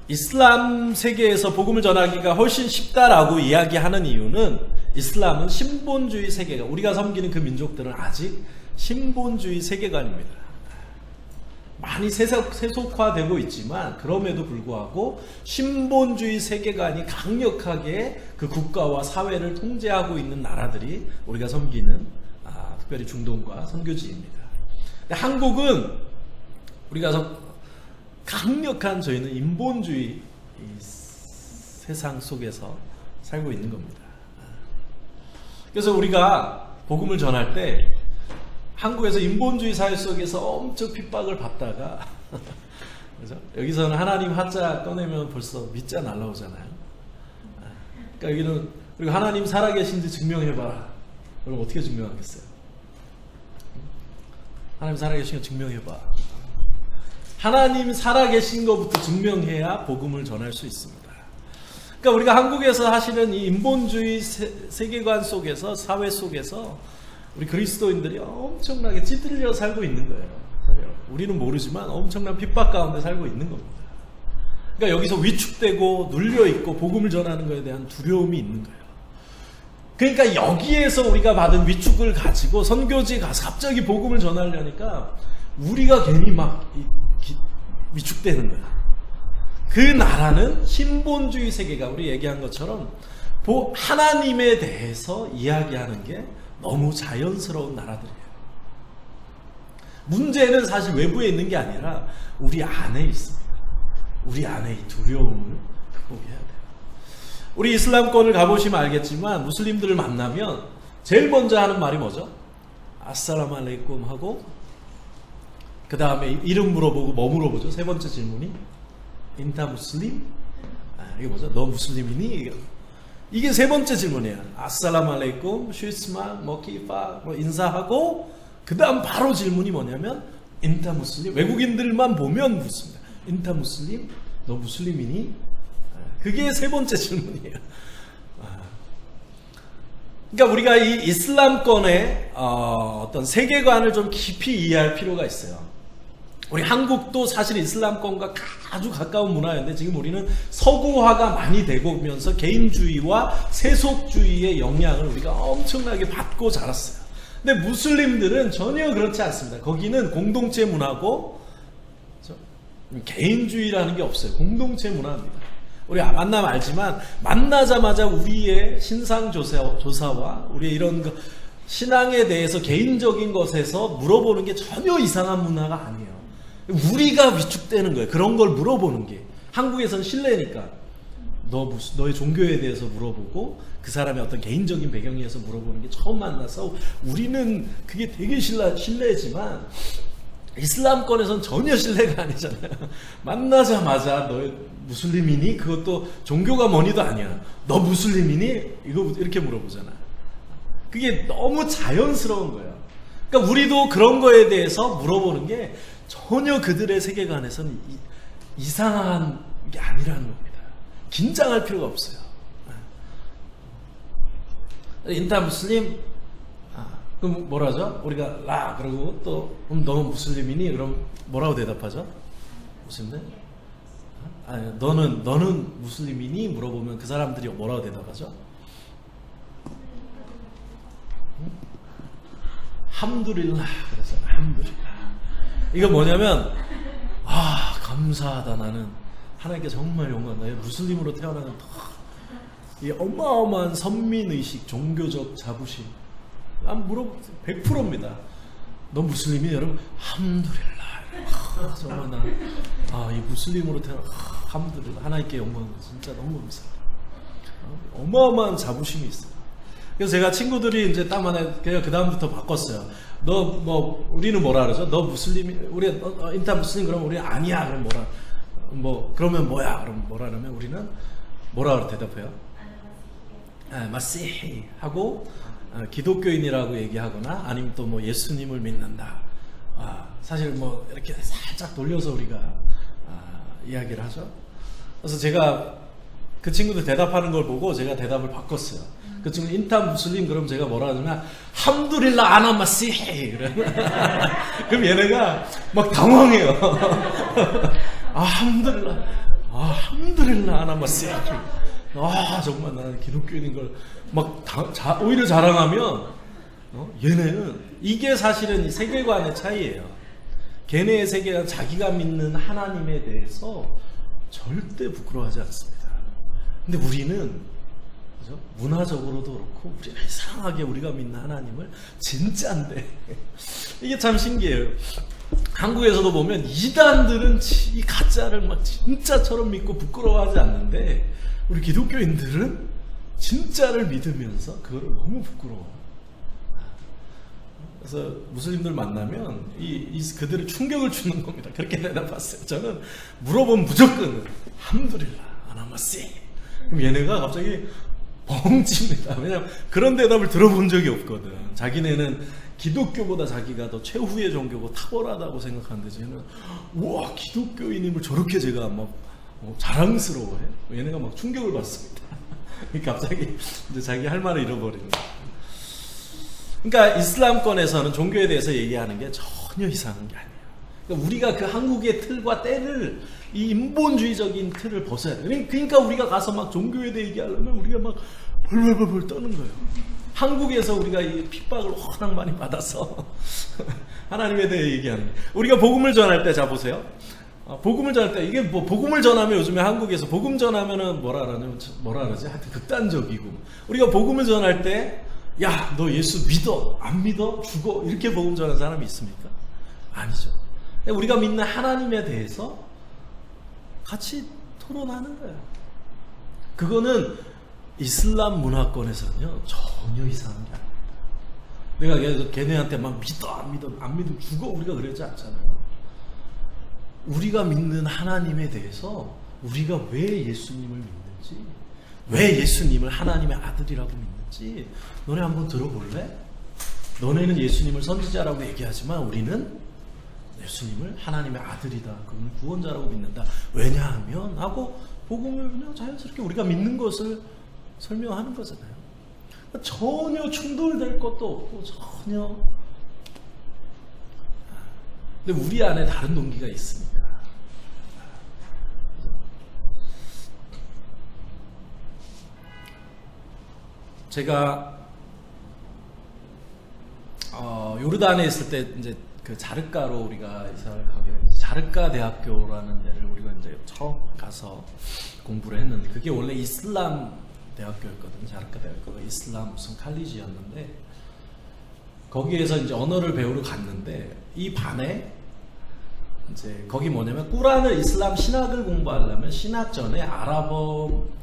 이슬람 세계에서 복음을 전하기가 훨씬 쉽다라고 이야기하는 이유는 이슬람은 신본주의 세계관, 우리가 섬기는 그 민족들은 아직 신본주의 세계관입니다. 많이 세속화되고 있지만 그럼에도 불구하고 신본주의 세계관이 강력하게 그 국가와 사회를 통제하고 있는 나라들이 우리가 섬기는 특별히 중동과 선교지입니다. 근데 한국은 우리가 강력한 저희는 인본주의 세상 속에서 살고 있는 겁니다. 그래서 우리가 복음을 전할 때 한국에서 인본주의 사회 속에서 엄청 핍박을 받다가 그죠? 여기서는 하나님 하자 꺼내면 벌써 밑자 날라오잖아요. 그러니까 여기는 그리고 하나님 살아계신지 증명해봐라. 그럼 어떻게 증명하겠어요? 하나님 살아계신 거 증명해봐. 하나님 살아계신 것부터 증명해야 복음을 전할 수 있습니다. 그러니까 우리가 한국에서 사실은 이 인본주의 세계관 속에서, 사회 속에서 우리 그리스도인들이 엄청나게 찌들려 살고 있는 거예요. 우리는 모르지만 엄청난 핍박 가운데 살고 있는 겁니다. 그러니까 여기서 위축되고 눌려있고 복음을 전하는 것에 대한 두려움이 있는 거예요. 그러니까 여기에서 우리가 받은 위축을 가지고 선교지에 가서 갑자기 복음을 전하려니까 우리가 괜히 막 위축되는 거예요. 그 나라는 신본주의 세계가 우리 얘기한 것처럼 하나님에 대해서 이야기하는 게 너무 자연스러운 나라들이에요. 문제는 사실 외부에 있는 게 아니라 우리 안에 있습니다. 우리 안에 이 두려움을 극복해야 돼요. 우리 이슬람권을 가보시면 알겠지만 무슬림들을 만나면 제일 먼저 하는 말이 뭐죠? 아살라무 알레이쿰 하고 그 다음에 이름 물어보고 뭐 물어보죠? 세 번째 질문이 인타 무슬림? 이게 뭐죠? 너 무슬림이니? 이게 세 번째 질문이에요. 아살라무 알레이쿰, 슈이스마, 키파 인사하고 그 다음 바로 질문이 뭐냐면 인타 무슬림. 외국인들만 보면 묻습니다. 인타 무슬림? 너 무슬림이니? 그게 세 번째 질문이에요. 그러니까 우리가 이 이슬람권의 어떤 세계관을 좀 깊이 이해할 필요가 있어요. 우리 한국도 사실 이슬람권과 아주 가까운 문화였는데 지금 우리는 서구화가 많이 되면서 개인주의와 세속주의의 영향을 우리가 엄청나게 받고 자랐어요. 근데 무슬림들은 전혀 그렇지 않습니다. 거기는 공동체 문화고 개인주의라는 게 없어요. 공동체 문화입니다. 우리 만나면 알지만 만나자마자 우리의 신상 조사와 우리의 이런 신앙에 대해서 개인적인 것에서 물어보는 게 전혀 이상한 문화가 아니에요. 우리가 위축되는 거예요. 그런 걸 물어보는 게. 한국에서는 신뢰니까 너의 종교에 대해서 물어보고 그 사람의 어떤 개인적인 배경에 대해서 물어보는 게 처음 만나서 우리는 그게 되게 신뢰지만 이슬람권에서는 전혀 신뢰가 아니잖아요. 만나자마자 너 무슬림이니? 그것도 종교가 뭐니도 아니야. 너 무슬림이니? 이거 이렇게 물어보잖아. 그게 너무 자연스러운 거예요. 그러니까 우리도 그런 거에 대해서 물어보는 게 전혀 그들의 세계관에서는 이상한 게 아니라는 겁니다. 긴장할 필요가 없어요. 인타 무슬림? 그럼 뭐라죠? 우리가 라 그러고 또 너 무슬림이니? 그럼 뭐라고 대답하죠? 무슬림들? 너는 무슬림이니? 물어보면 그 사람들이 뭐라고 대답하죠? 함두릴라 그래서 함두릴라. 이거 뭐냐면 감사하다. 나는 하나님께 정말 영광. 나의 무슬림으로 태어나는 이 어마어마한 선민의식, 종교적 자부심. 난 100%입니다. 너 무슬림이? 여러분 함두릴라. 정말 난 이 무슬림으로 태어나 함두릴라. 하나님께 영광. 진짜 너무 감사합니다. 어마어마한 자부심이 있어요. 그래서 제가 친구들이 이제 딱 만에 그냥 그 다음부터 바꿨어요. 너 우리는 뭐라 그러죠? 너 무슬림이? 우리 인타 무슬림? 그러면 우리 아니야. 그럼 그러면 뭐야? 그럼 뭐라 그러면 우리는 뭐라 대답해요? 마시히 하고 기독교인이라고 얘기하거나 아니면 또 예수님을 믿는다. 사실 이렇게 살짝 돌려서 우리가 이야기를 하죠. 그래서 제가 그 친구들 대답하는 걸 보고 제가 대답을 바꿨어요. 그 친구 인타 무슬림? 그럼 제가 뭐라 하냐면 함두릴라 아나 마시히. 그럼 얘네가 막 당황해요. 함두릴라. 함두릴라 아나 마시히. 정말 나는 기독교인인 걸 막 오히려 자랑하면 얘네는 이게 사실은 이 세계관의 차이예요. 걔네의 세계관, 자기가 믿는 하나님에 대해서 절대 부끄러워하지 않습니다. 근데 우리는 그죠? 문화적으로도 그렇고 우리가 이상하게 우리가 믿는 하나님을 진짜인데 이게 참 신기해요. 한국에서도 보면 이단들은 이 가짜를 막 진짜처럼 믿고 부끄러워하지 않는데 우리 기독교인들은 진짜를 믿으면서 그거를 너무 부끄러워. 그래서 무슬림들 만나면 그들을 충격을 주는 겁니다. 그렇게 대답했어요. 저는 물어보면 무조건 함두릴라 아나마시. 그럼 얘네가 갑자기 뻥칩니다. 왜냐면 그런 대답을 들어본 적이 없거든. 자기네는 기독교보다 자기가 더 최후의 종교고 탁월하다고 생각하는데 쟤는 우와 기독교인임을 저렇게 제가 막 자랑스러워해. 얘네가 막 충격을 받습니다. 갑자기 이제 자기 할 말을 잃어버리는 거예요. 그러니까 이슬람권에서는 종교에 대해서 얘기하는 게 전혀 이상한 게 아니에요. 그러니까 우리가 그 한국의 틀과 때를 이 인본주의적인 틀을 벗어야 돼요. 그러니까 우리가 가서 막 종교에 대해 얘기하려면 우리가 막 벌벌벌 떠는 거예요. 한국에서 우리가 이 핍박을 워낙 많이 받아서 하나님에 대해 얘기하는 거예요. 우리가 복음을 전할 때 자 보세요. 복음을 전할 때 이게 뭐 복음을 전하면 요즘에 한국에서 복음 전하면은 뭐라 그러지? 하여튼 극단적이고 우리가 복음을 전할 때 야, 너 예수 믿어? 안 믿어? 죽어? 이렇게 복음 전하는 사람이 있습니까? 아니죠. 우리가 믿는 하나님에 대해서 같이 토론하는 거예요. 그거는 이슬람 문화권에서는요 전혀 이상한 게 아닙니다. 내가 계속 걔네한테 막 믿어 안 믿어 안 믿으면 죽어 우리가 그러지 않잖아요. 우리가 믿는 하나님에 대해서 우리가 왜 예수님을 믿는지, 왜 예수님을 하나님의 아들이라고 믿는지 너네 한번 들어볼래? 너네는 예수님을 선지자라고 얘기하지만 우리는 예수님을 하나님의 아들이다, 그분을 구원자라고 믿는다. 왜냐하면 하고 복음을 그냥 자연스럽게 우리가 믿는 것을 설명하는 거잖아요. 전혀 충돌될 것도 없고 전혀. 근데 우리 안에 다른 동기가 있으니까. 제가 요르단에 있을 때 이제 그 자르카로 우리가 이사를 가게 됐어요. 자르카 대학교라는 데를 우리가 이제 처음 가서 공부를 했는데 그게 원래 이슬람 대학교였거든요. 자르카 대학교가 이슬람 무슨 칼리지였는데 거기에서 이제 언어를 배우러 갔는데 이 반에 이제 거기 뭐냐면 꾸란을 이슬람 신학을 공부하려면 신학 전에 아랍어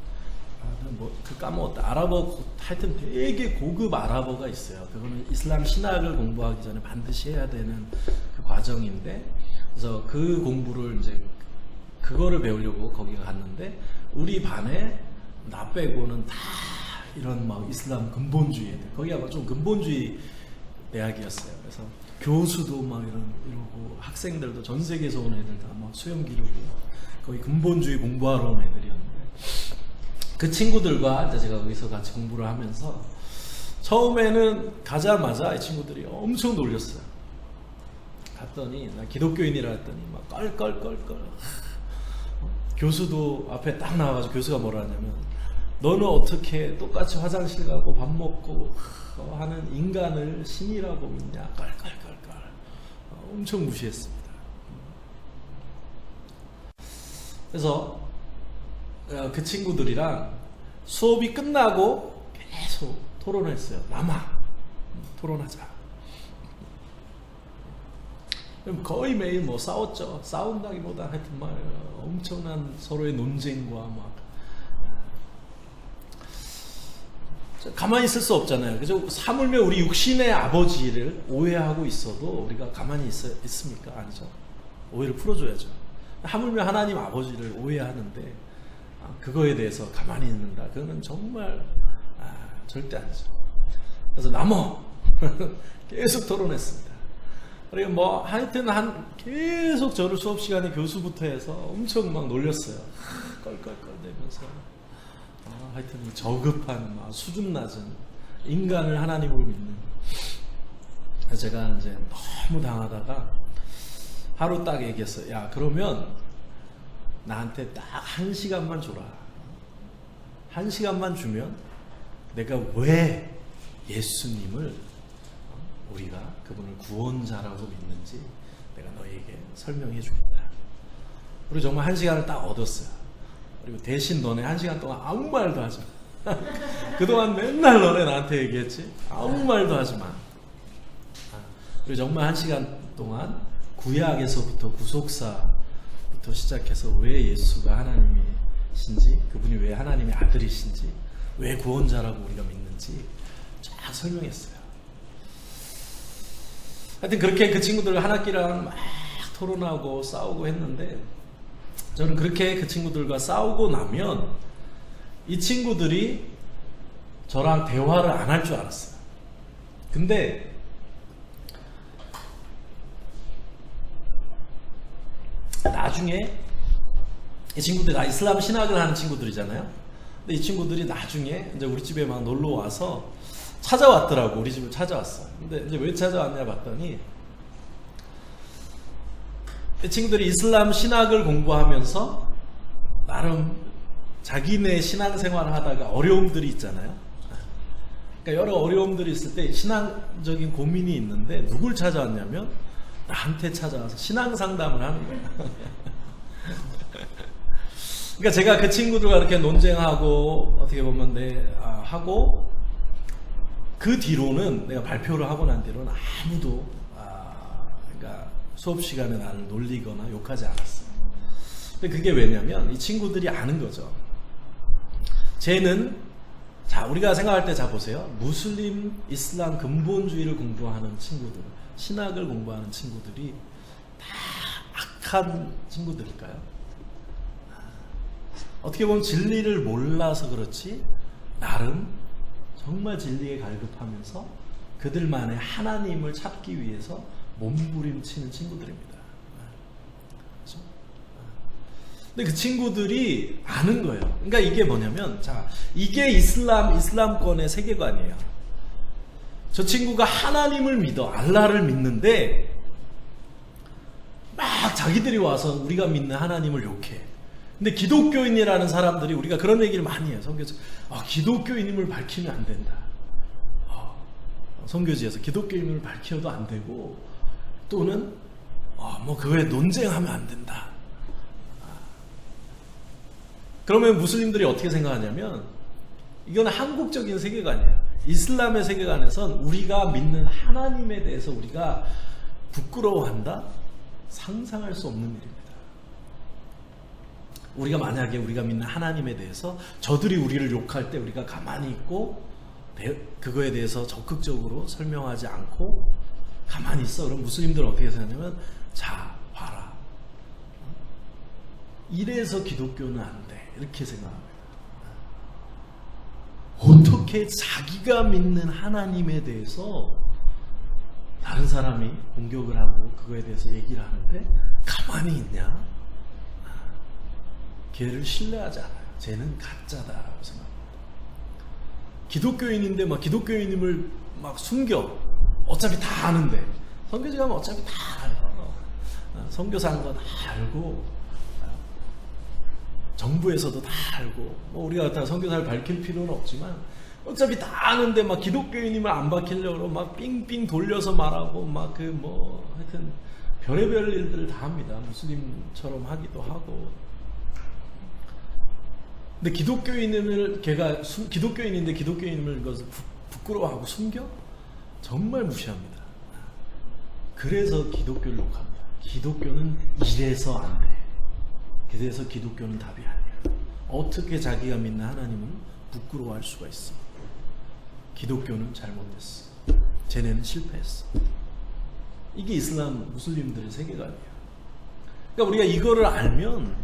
그 까먹었다. 아랍어 하여튼 되게 고급 아랍어가 있어요. 그거는 이슬람 신학을 공부하기 전에 반드시 해야 되는 그 과정인데 그래서 그 공부를 이제 그거를 배우려고 거기 갔는데 우리 반에 나 빼고는 다 이런 막 이슬람 근본주의 애들. 거기가 막 좀 근본주의 대학이었어요. 그래서 교수도 막 이러고 학생들도 전 세계에서 온 애들 다 막 수영 기록이 거의 근본주의 공부하러 온 애들이었는데 그 친구들과 이제 제가 거기서 같이 공부를 하면서 처음에는 가자마자 이 친구들이 엄청 놀렸어요. 갔더니 나 기독교인이라 했더니 막 껄껄껄껄 교수도 앞에 딱 나와가지고 교수가 뭐라 하냐면 너는 어떻게 똑같이 화장실 가고 밥 먹고 하는 인간을 신이라고 믿냐 껄껄껄껄 엄청 무시했습니다. 그래서 그 친구들이랑 수업이 끝나고 계속 토론했어요. 남아 토론하자. 그럼 거의 매일 뭐 싸웠죠. 싸운다기보다 하여튼 막 엄청난 서로의 논쟁과 막 가만히 있을 수 없잖아요. 그래서 하물며 우리 육신의 아버지를 오해하고 있어도 우리가 가만히 있습니까? 아니죠. 오해를 풀어줘야죠. 하물며 하나님 아버지를 오해하는데 그거에 대해서 가만히 있는다. 그거는 정말 절대 아니죠. 그래서 남어 계속 토론했습니다. 그리고 뭐 하여튼 계속 저를 수업 시간에 교수부터 해서 엄청 막 놀렸어요. 껄껄껄대면서 하여튼 저급한 막 수준 낮은 인간을 하나님으로 믿는. 그래서 제가 이제 너무 당하다가 하루 딱 얘기했어요. 야 그러면 나한테 딱 1시간만 줘라. 1시간만 주면 내가 왜 예수님을 우리가 그분을 구원자라고 믿는지 내가 너에게 설명해 주겠다. 그리고 정말 1시간을 딱 얻었어요. 그리고 대신 너네 1시간 동안 아무 말도 하지 마. 그동안 맨날 너네 나한테 얘기했지. 아무 말도 하지 마. 그리고 정말 1시간 동안 구약에서부터 구속사부터 시작해서 왜 예수가 하나님이신지, 그분이 왜 하나님의 아들이신지, 왜 구원자라고 우리가 믿는지 쫙 설명했어요. 하여튼 그렇게 그 친구들 한 학기랑 막 토론하고 싸우고 했는데 저는 그렇게 그 친구들과 싸우고 나면 이 친구들이 저랑 대화를 안 할 줄 알았어요. 근데 나중에 이 친구들이 다 이슬람 신학을 하는 친구들이잖아요. 근데 이 친구들이 나중에 이제 우리 집에 막 놀러 와서 찾아왔더라고. 우리 집을 찾아왔어요. 근데 이제 왜 찾아왔냐 봤더니 이 친구들이 이슬람 신학을 공부하면서 나름 자기네 신앙생활을 하다가 어려움들이 있잖아요. 그러니까 여러 어려움들이 있을 때 신앙적인 고민이 있는데 누굴 찾아왔냐면 나한테 찾아와서 신앙 상담을 하는 거예요. 그러니까 제가 그 친구들과 이렇게 논쟁하고 어떻게 보면 하고 그 뒤로는 내가 발표를 하고 난 뒤로는 아무도 그러니까 수업 시간에 나를 놀리거나 욕하지 않았어요. 근데 그게 왜냐면 이 친구들이 아는 거죠. 쟤는 자 우리가 생각할 때 자 보세요. 무슬림 이슬람 근본주의를 공부하는 친구들, 신학을 공부하는 친구들이 다 악한 친구들일까요? 어떻게 보면 진리를 몰라서 그렇지 나름 정말 진리에 갈급하면서 그들만의 하나님을 찾기 위해서 몸부림치는 친구들입니다. 그렇죠? 근데 그 친구들이 아는 거예요. 그러니까 이게 뭐냐면 자 이게 이슬람권의 세계관이에요. 저 친구가 하나님을 믿어 알라를 믿는데 막 자기들이 와서 우리가 믿는 하나님을 욕해. 근데 기독교인이라는 사람들이 우리가 그런 얘기를 많이 해요. 선교지. 기독교인임을 밝히면 안 된다. 선교지에서 기독교인임을 밝혀도 안 되고 또는 뭐 그거에 논쟁하면 안 된다. 그러면 무슬림들이 어떻게 생각하냐면 이거는 한국적인 세계관이에요. 이슬람의 세계관에선 우리가 믿는 하나님에 대해서 우리가 부끄러워한다? 상상할 수 없는 일입니다. 우리가 만약에 우리가 믿는 하나님에 대해서 저들이 우리를 욕할 때 우리가 가만히 있고 그거에 대해서 적극적으로 설명하지 않고 가만히 있어. 그럼 무슬림들은 어떻게 생각하냐면 자 봐라. 이래서 기독교는 안 돼. 이렇게 생각합니다. 어떻게 자기가 믿는 하나님에 대해서 다른 사람이 공격을 하고 그거에 대해서 얘기를 하는데 가만히 있냐? 걔를 신뢰하지 않아요. 쟤는 가짜다라고 생각합니다. 기독교인인데 막 기독교인임을 막 숨겨. 어차피 다 아는데. 선교지 가면 어차피 다 알아요. 선교사 한 거 다 알고 정부에서도 다 알고 뭐 우리가 다 선교사를 밝힐 필요는 없지만 어차피 다 아는데 막 기독교인임을 안 밝히려고 막 삥삥 돌려서 말하고 막 그 뭐 하여튼 별의별 일들을 다 합니다. 무슬림처럼 하기도 하고. 근데 기독교인을 걔가 기독교인인데 기독교인임을 부끄러워하고 숨겨? 정말 무시합니다. 그래서 기독교를 욕합니다. 기독교는 이래서 안 돼. 그래서 기독교는 답이 아니야. 어떻게 자기가 믿는 하나님을 부끄러워할 수가 있어? 기독교는 잘못됐어. 쟤네는 실패했어. 이게 이슬람 무슬림들의 세계관이에요. 그러니까 우리가 이거를 알면,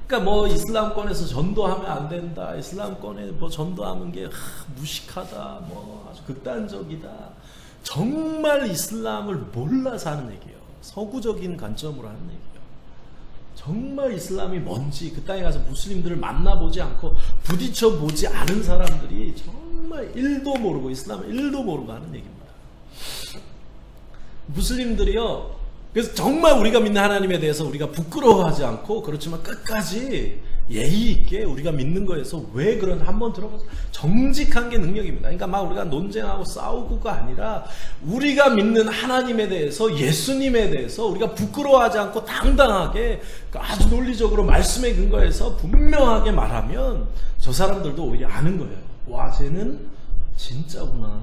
그러니까 뭐 이슬람권에서 전도하면 안 된다. 이슬람권에 뭐 전도하는 게 무식하다. 뭐 아주 극단적이다. 정말 이슬람을 몰라서 하는 얘기예요. 서구적인 관점으로 하는 얘기예요. 정말 이슬람이 뭔지 그 땅에 가서 무슬림들을 만나보지 않고 부딪혀보지 않은 사람들이 정말 1도 모르고 이슬람을 1도 모르고 하는 얘기입니다. 무슬림들이요. 그래서 정말 우리가 믿는 하나님에 대해서 우리가 부끄러워하지 않고 그렇지만 끝까지 예의 있게 우리가 믿는 거에서 왜 그런 한번 들어가서 정직한 게 능력입니다. 그러니까 막 우리가 논쟁하고 싸우고가 아니라 우리가 믿는 하나님에 대해서 예수님에 대해서 우리가 부끄러워하지 않고 당당하게 아주 논리적으로 말씀에 근거해서 분명하게 말하면 저 사람들도 오히려 아는 거예요. 와, 쟤는 진짜구나.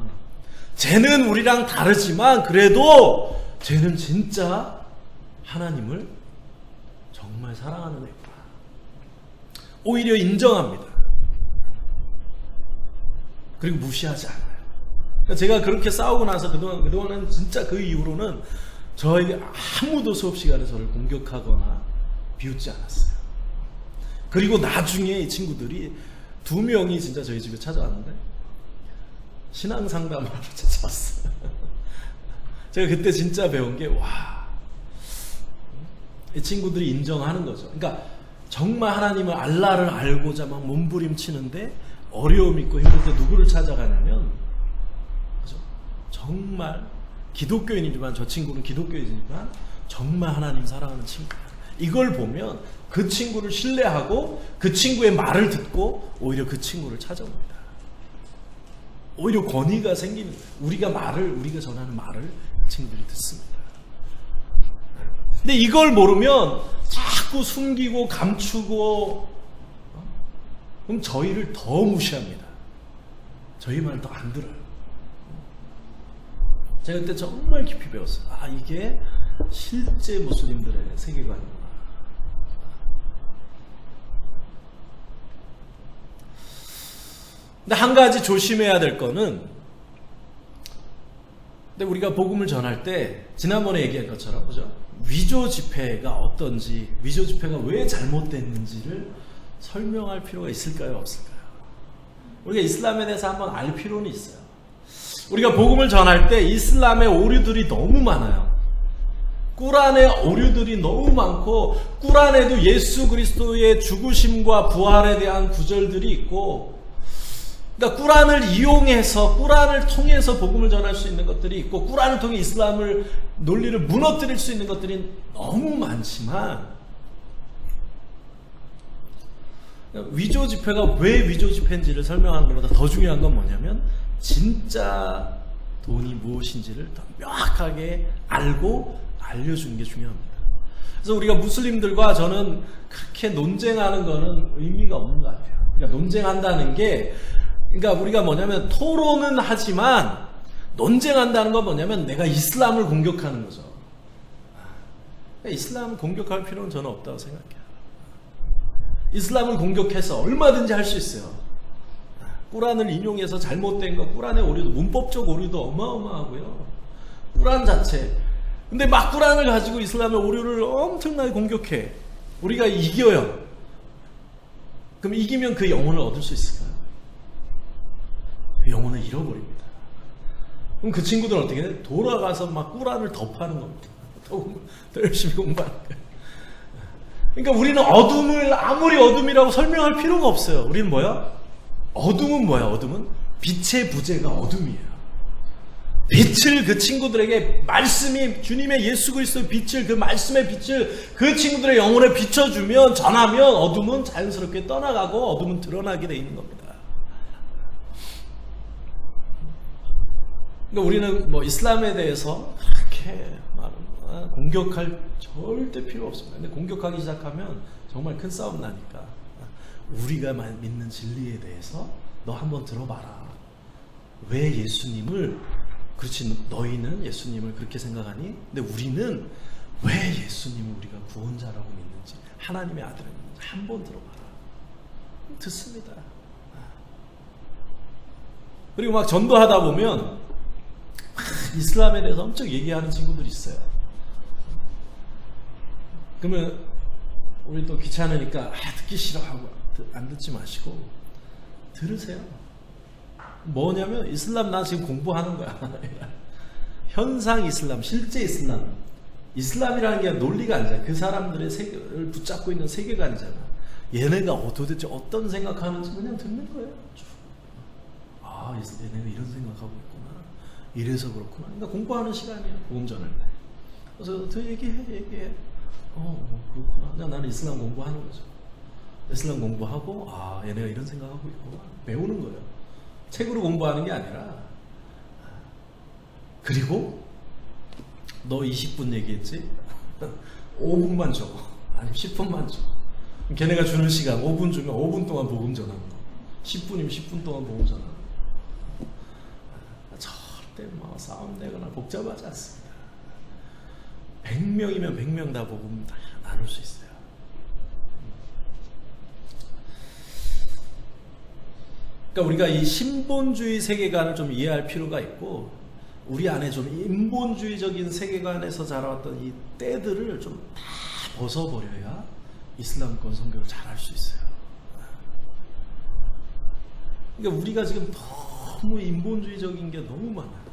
쟤는 우리랑 다르지만 그래도 쟤는 진짜 하나님을 정말 사랑하는 애구나. 오히려 인정합니다. 그리고 무시하지 않아요. 그러니까 제가 그렇게 싸우고 나서 그동안은 진짜 그 이후로는 저에게 아무도 수업 시간에 저를 공격하거나 비웃지 않았어요. 그리고 나중에 이 친구들이 2명이 진짜 저희 집에 찾아왔는데 신앙 상담을 하러 찾아왔어요. 제가 그때 진짜 배운 게 이 친구들이 인정하는 거죠. 그러니까 정말 하나님을 알라를 알고자 막 몸부림치는데 어려움 있고 힘들 때 누구를 찾아가냐면 그죠? 정말 기독교인이지만 저 친구는 기독교인이지만 정말 하나님 사랑하는 친구야. 이걸 보면 그 친구를 신뢰하고 그 친구의 말을 듣고 오히려 그 친구를 찾아옵니다. 오히려 권위가 생기는 거예요. 우리가 전하는 말을 친구들이 듣습니다. 근데 이걸 모르면 자꾸 자꾸 숨기고 감추고 그럼 저희를 더 무시합니다. 저희 말 더 안 들어요. 제가 그때 정말 깊이 배웠어요. 아, 이게 실제 무슬림들의 세계관이구나. 근데 한 가지 조심해야 될 거는, 근데 우리가 복음을 전할 때 지난번에 얘기한 것처럼, 그죠? 위조 지폐가 어떤지, 위조 지폐가 왜 잘못됐는지를 설명할 필요가 있을까요, 없을까요? 우리가 이슬람에 대해서 한번 알 필요는 있어요. 우리가 복음을 전할 때 이슬람의 오류들이 너무 많아요. 꾸란의 오류들이 너무 많고, 꾸란에도 예수 그리스도의 죽으심과 부활에 대한 구절들이 있고, 그러니까 꾸란을 이용해서, 꾸란을 통해서 복음을 전할 수 있는 것들이 있고, 꾸란을 통해 이슬람을 논리를 무너뜨릴 수 있는 것들이 너무 많지만, 위조 지폐가 왜 위조 지폐인지를 설명하는 것보다 더 중요한 건 뭐냐면, 진짜 돈이 무엇인지를 더 명확하게 알고 알려주는 게 중요합니다. 그래서 우리가 무슬림들과 저는 그렇게 논쟁하는 거는 의미가 없는 것 같아요. 그러니까 논쟁한다는 게, 그러니까 우리가 뭐냐면 토론은 하지만 논쟁한다는 건 뭐냐면 내가 이슬람을 공격하는 거죠. 그러니까 이슬람을 공격할 필요는 저는 없다고 생각해요. 이슬람을 공격해서 얼마든지 할 수 있어요. 꾸란을 인용해서 잘못된 거, 꾸란의 오류도, 문법적 오류도 어마어마하고요. 꾸란 자체. 근데 막 꾸란을 가지고 이슬람의 오류를 엄청나게 공격해. 우리가 이겨요. 그럼 이기면 그 영혼을 얻을 수 있을까요? 그 영혼을 잃어버립니다. 그럼 그 친구들은 어떻게 해? 돌아가서 막 꾸란을 더 파는 겁니다. 더 열심히 공부하는 거예요. 그러니까 우리는 어둠을 아무리 어둠이라고 설명할 필요가 없어요. 우리는 뭐야? 어둠은 뭐야? 어둠은 빛의 부재가 어둠이에요. 빛을 그 친구들에게, 말씀이 주님의 예수 그리스도의 빛을, 그 말씀의 빛을 그 친구들의 영혼에 비춰주면, 전하면 어둠은 자연스럽게 떠나가고 어둠은 드러나게 돼 있는 겁니다. 그러니까 우리는 뭐 이슬람에 대해서 그렇게 공격할 절대 필요 없습니다. 근데 공격하기 시작하면 정말 큰 싸움 나니까, 우리가 믿는 진리에 대해서 너 한번 들어봐라. 왜 예수님을, 그렇지, 너희는 예수님을 그렇게 생각하니? 근데 우리는 왜 예수님을 우리가 구원자라고 믿는지, 하나님의 아들을 믿는지 한번 들어봐라. 듣습니다. 그리고 막 전도하다 보면 이슬람에 대해서 엄청 얘기하는 친구들이 있어요. 그러면 우리 또 귀찮으니까 듣기 싫어하고 안 듣지 마시고 들으세요. 뭐냐면 이슬람 나 지금 공부하는 거야. 현상 이슬람, 실제 이슬람. 이슬람이라는 게 논리가 아니잖아. 그 사람들의 세계를 붙잡고 있는 세계관이잖아. 얘네가 도대체 어떤 생각하는지 그냥 듣는 거예요. 아, 얘네가 이런 생각하고 있구나. 이래서 그렇구나. 그러니까 공부하는 시간이에요. 복음 전할 때. 그래서 더 얘기해. 그렇구나. 나는 이슬람 공부하는 거죠. 이슬람 공부하고, 아, 얘네가 이런 생각하고 있구나. 배우는 거예요. 책으로 공부하는 게 아니라. 그리고 너 20분 얘기했지? 5분만 적어. 아니면 10분만 적어. 걔네가 주는 시간 5분 주면 5분 동안 복음 전하는 거. 10분이면 10분 동안 복음 전하는 거. 절대 뭐 싸움되거나 복잡하지 않습니다. 100명이면 100명 다 복음 다 나눌 수 있어요. 그러니까 우리가 이 신본주의 세계관을 좀 이해할 필요가 있고, 우리 안에 좀 인본주의적인 세계관에서 자라왔던 이 때들을 좀 다 벗어버려야 이슬람권 선교를 잘 할 수 있어요. 그러니까 우리가 지금 너무 인본주의적인 게 너무 많아요.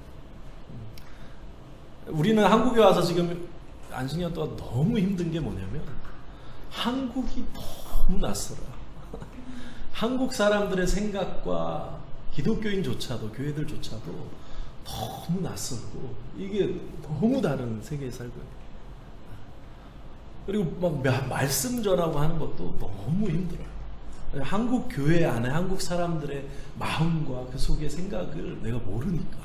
우리는 한국에 와서 지금 안식년 동안 너무 힘든 게 뭐냐면, 한국이 너무 낯설어요. 한국 사람들의 생각과 기독교인조차도, 교회들조차도 너무 낯설고, 이게 너무 다른 세계에 살고 있어요. 그리고 막 말씀 전하고 하는 것도 너무 힘들어요. 한국 교회 안에 한국 사람들의 마음과 그 속의 생각을 내가 모르니까,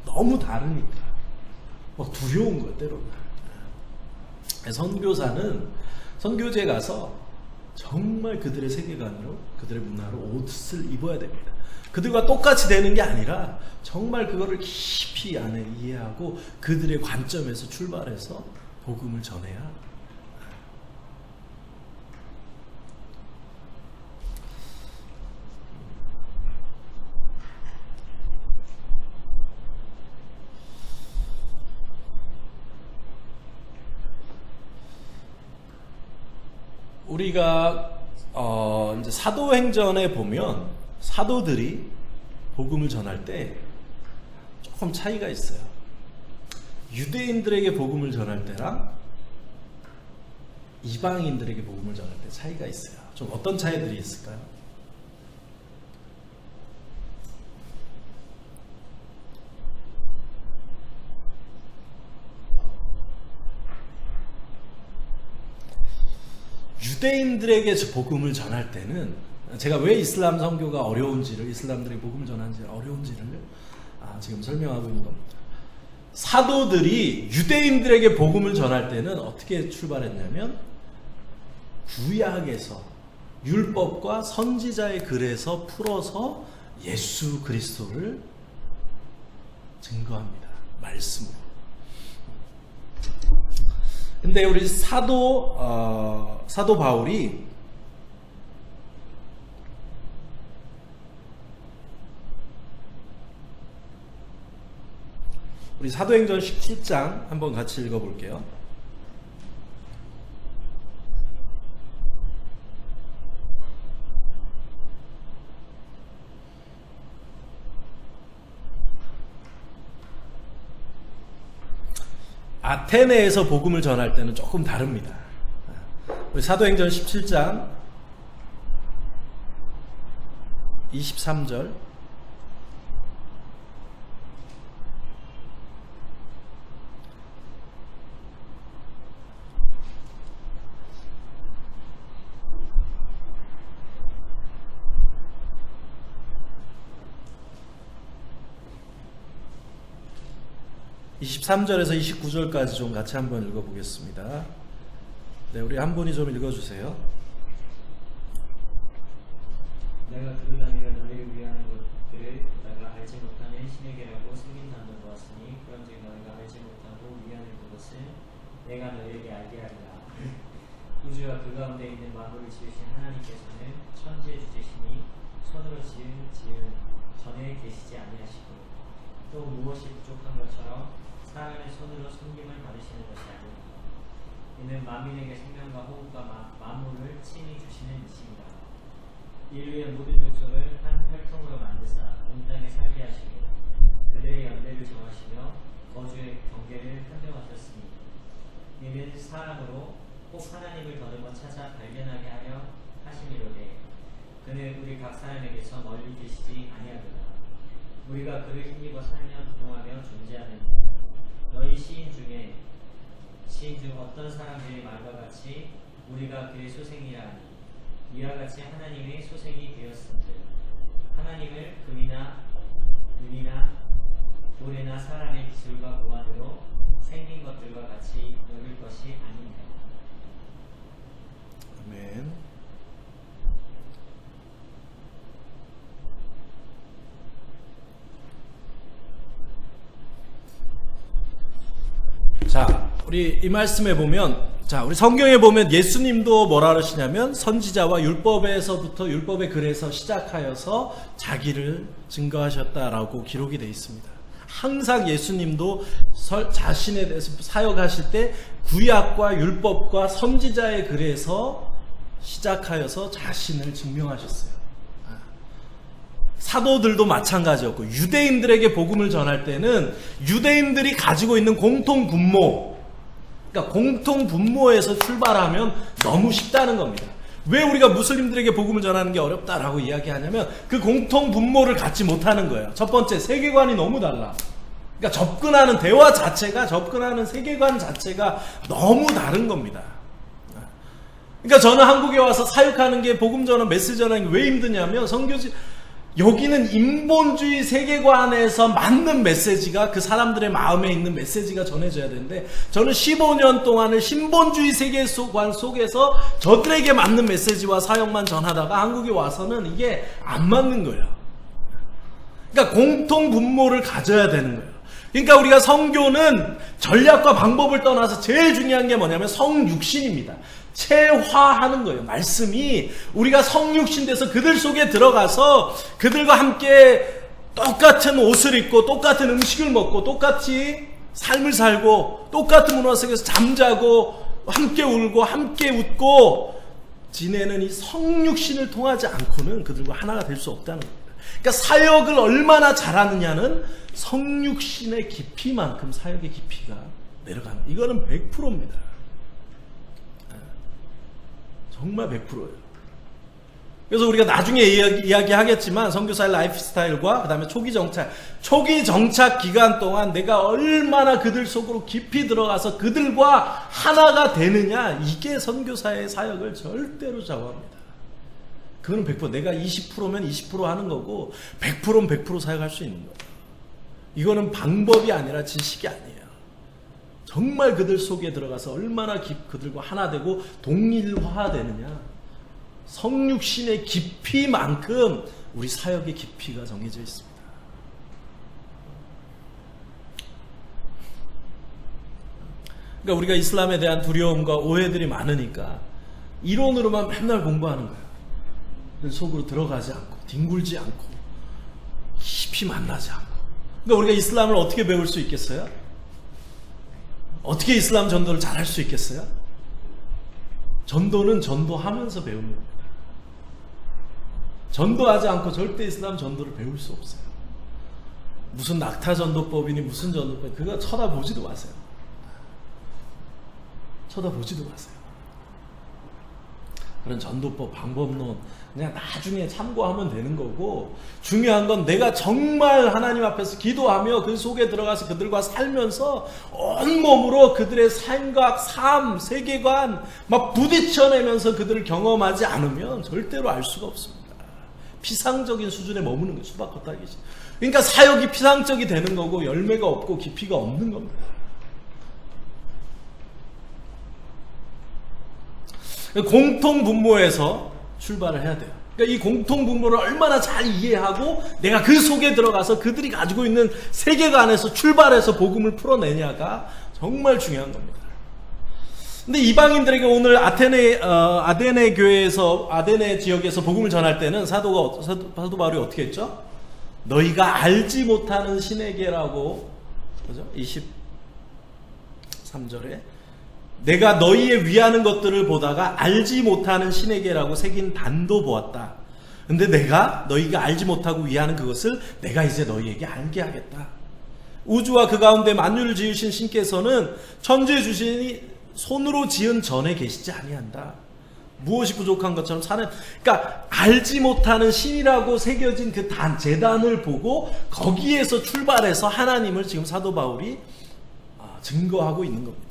너무 다르니까 막 두려운 거예요, 때로는. 선교사는 선교지에 가서 정말 그들의 세계관으로, 그들의 문화로 옷을 입어야 됩니다. 그들과 똑같이 되는 게 아니라 정말 그거를 깊이 안에 이해하고 그들의 관점에서 출발해서 복음을 전해야. 우리가 이제 사도행전에 보면 사도들이 복음을 전할 때 조금 차이가 있어요. 유대인들에게 복음을 전할 때랑 이방인들에게 복음을 전할 때 차이가 있어요. 좀 어떤 차이들이 있을까요? 유대인들에게 복음을 전할 때는, 제가 왜 이슬람 선교가 어려운지를, 이슬람들에게 복음을 전하는지 어려운지를 지금 설명하고 있는 겁니다. 사도들이 유대인들에게 복음을 전할 때는 어떻게 출발했냐면 구약에서 율법과 선지자의 글에서 풀어서 예수 그리스도를 증거합니다. 말씀으로. 근데 우리 사도 바울이 우리 사도행전 17장 한번 같이 읽어볼게요. 아테네에서 복음을 전할 때는 조금 다릅니다. 우리 사도행전 17장 23절, (23절에서) (29절까지) 좀 같이 한번 읽어보겠습니다. 네, 우리 한 분이 좀 읽어주세요. 내가 그들 아니라 너희를 위하는 것들을 내가 알지 못하는 신에게라고 승인 나눠 보았으니 그런즉 너희가 알지 못하고 위하는 그것을 내가 너희에게 알게 하리라. 우주와 그 가운데 있는 만물을 지으신 하나님께서는 천지의 주제시니 손으로 지은 전에 계시지 아니하시고 또 무엇이 부족한 것처럼 사람의 손으로 섬김을 받으시는 것이 아니니 이는 만민에게 생명과 호흡과 만물을 친히 주시는 이십니다. 인류의 모든 족속을 한 혈통으로 만드사 온 땅에 살게 하시고 그들의 연대를 정하시며 거주의 경계를 설정하셨으니 이는 사람으로 꼭 하나님을 더듬어 찾아 발견하게 하려 하심이로되 그는 우리 각 사람에게서 멀리 계시지 아니하도다. 우리가 그를 힘입어 살며 부동하며 존재하느니 너희 시인 중 어떤 사람들의 말과 같이 우리가 그의 소생이라 하니 이와 같이 하나님의 소생이 되었음들 하나님을 금이나 은이나 돌이나 사람의 기술과 보안으로 생긴 것들과 같이 여길 것이 아닙니다. 아멘. 자, 우리 이 말씀에 보면, 자, 우리 성경에 보면 예수님도 뭐라 그러시냐면 선지자와 율법에서부터 율법의 글에서 시작하여서 자기를 증거하셨다라고 기록이 되어 있습니다. 항상 예수님도 자신에 대해서 사역하실 때 구약과 율법과 선지자의 글에서 시작하여서 자신을 증명하셨어요. 사도들도 마찬가지였고 유대인들에게 복음을 전할 때는 유대인들이 가지고 있는 공통 분모, 그러니까 공통 분모에서 출발하면 너무 쉽다는 겁니다. 왜 우리가 무슬림들에게 복음을 전하는 게 어렵다라고 이야기하냐면 그 공통 분모를 갖지 못하는 거예요. 첫 번째, 세계관이 너무 달라. 그러니까 접근하는 대화 자체가, 접근하는 세계관 자체가 너무 다른 겁니다. 그러니까 저는 한국에 와서 사역하는 게, 복음 전하는, 메시지 전하는 게 왜 힘드냐면 여기는 인본주의 세계관에서 맞는 메시지가 그 사람들의 마음에 있는 메시지가 전해져야 되는데 저는 15년 동안을 신본주의 세계관 속에서 저들에게 맞는 메시지와 사역만 전하다가 한국에 와서는 이게 안 맞는 거예요. 그러니까 공통 분모를 가져야 되는 거예요. 그러니까 우리가 선교는 전략과 방법을 떠나서 제일 중요한 게 뭐냐면 성육신입니다. 체화하는 거예요. 말씀이 우리가 성육신 돼서 그들 속에 들어가서 그들과 함께 똑같은 옷을 입고 똑같은 음식을 먹고 똑같이 삶을 살고 똑같은 문화 속에서 잠자고 함께 울고 함께 웃고 지내는 이 성육신을 통하지 않고는 그들과 하나가 될 수 없다는 겁니다. 그러니까 사역을 얼마나 잘하느냐는 성육신의 깊이만큼 사역의 깊이가 내려가는, 이거는 100%입니다. 정말 100%예요. 그래서 우리가 나중에 이야기하겠지만 선교사의 라이프 스타일과 그 다음에 초기 정착 기간 동안 내가 얼마나 그들 속으로 깊이 들어가서 그들과 하나가 되느냐, 이게 선교사의 사역을 절대로 좌우합니다. 그거는 100%, 내가 20%면 20% 하는 거고 100%면 100% 사역할 수 있는 거예요. 이거는 방법이 아니라 지식이 아니에요. 정말 그들 속에 들어가서 얼마나 그들과 하나 되고 동일화되느냐, 성육신의 깊이만큼 우리 사역의 깊이가 정해져 있습니다. 그러니까 우리가 이슬람에 대한 두려움과 오해들이 많으니까 이론으로만 맨날 공부하는 거예요. 그 속으로 들어가지 않고 뒹굴지 않고 깊이 만나지 않고. 그러니까 우리가 이슬람을 어떻게 배울 수 있겠어요? 어떻게 이슬람 전도를 잘할 수 있겠어요? 전도는 전도하면서 배우는 겁니다. 전도하지 않고 절대 이슬람 전도를 배울 수 없어요. 무슨 낙타 전도법이니 무슨 전도법, 그거 쳐다보지도 마세요. 쳐다보지도 마세요. 그런 전도법, 방법론 그냥 나중에 참고하면 되는 거고, 중요한 건 내가 정말 하나님 앞에서 기도하며 그 속에 들어가서 그들과 살면서 온몸으로 그들의 생각, 삶, 세계관 막 부딪혀내면서 그들을 경험하지 않으면 절대로 알 수가 없습니다. 피상적인 수준에 머무는 거예요. 수박 겉핥기식. 그러니까 사역이 피상적이 되는 거고 열매가 없고 깊이가 없는 겁니다. 공통 분모에서 출발을 해야 돼요. 그러니까 이 공통 분모를 얼마나 잘 이해하고 내가 그 속에 들어가서 그들이 가지고 있는 세계관에서 출발해서 복음을 풀어내냐가 정말 중요한 겁니다. 근데 이방인들에게 오늘 아테네 교회에서, 아테네 지역에서 복음을 전할 때는 사도 바울이 어떻게 했죠? 너희가 알지 못하는 신에게라고, 그죠? 23절에 내가 너희의 위하는 것들을 보다가 알지 못하는 신에게라고 새긴 단도 보았다. 근데 내가 너희가 알지 못하고 위하는 그것을 내가 이제 너희에게 알게 하겠다. 우주와 그 가운데 만유를 지으신 신께서는 천지의 주신이 손으로 지은 전에 계시지 아니한다. 무엇이 부족한 것처럼 사는, 그러니까 알지 못하는 신이라고 새겨진 그 제단을 보고 거기에서 출발해서 하나님을 지금 사도 바울이 증거하고 있는 겁니다.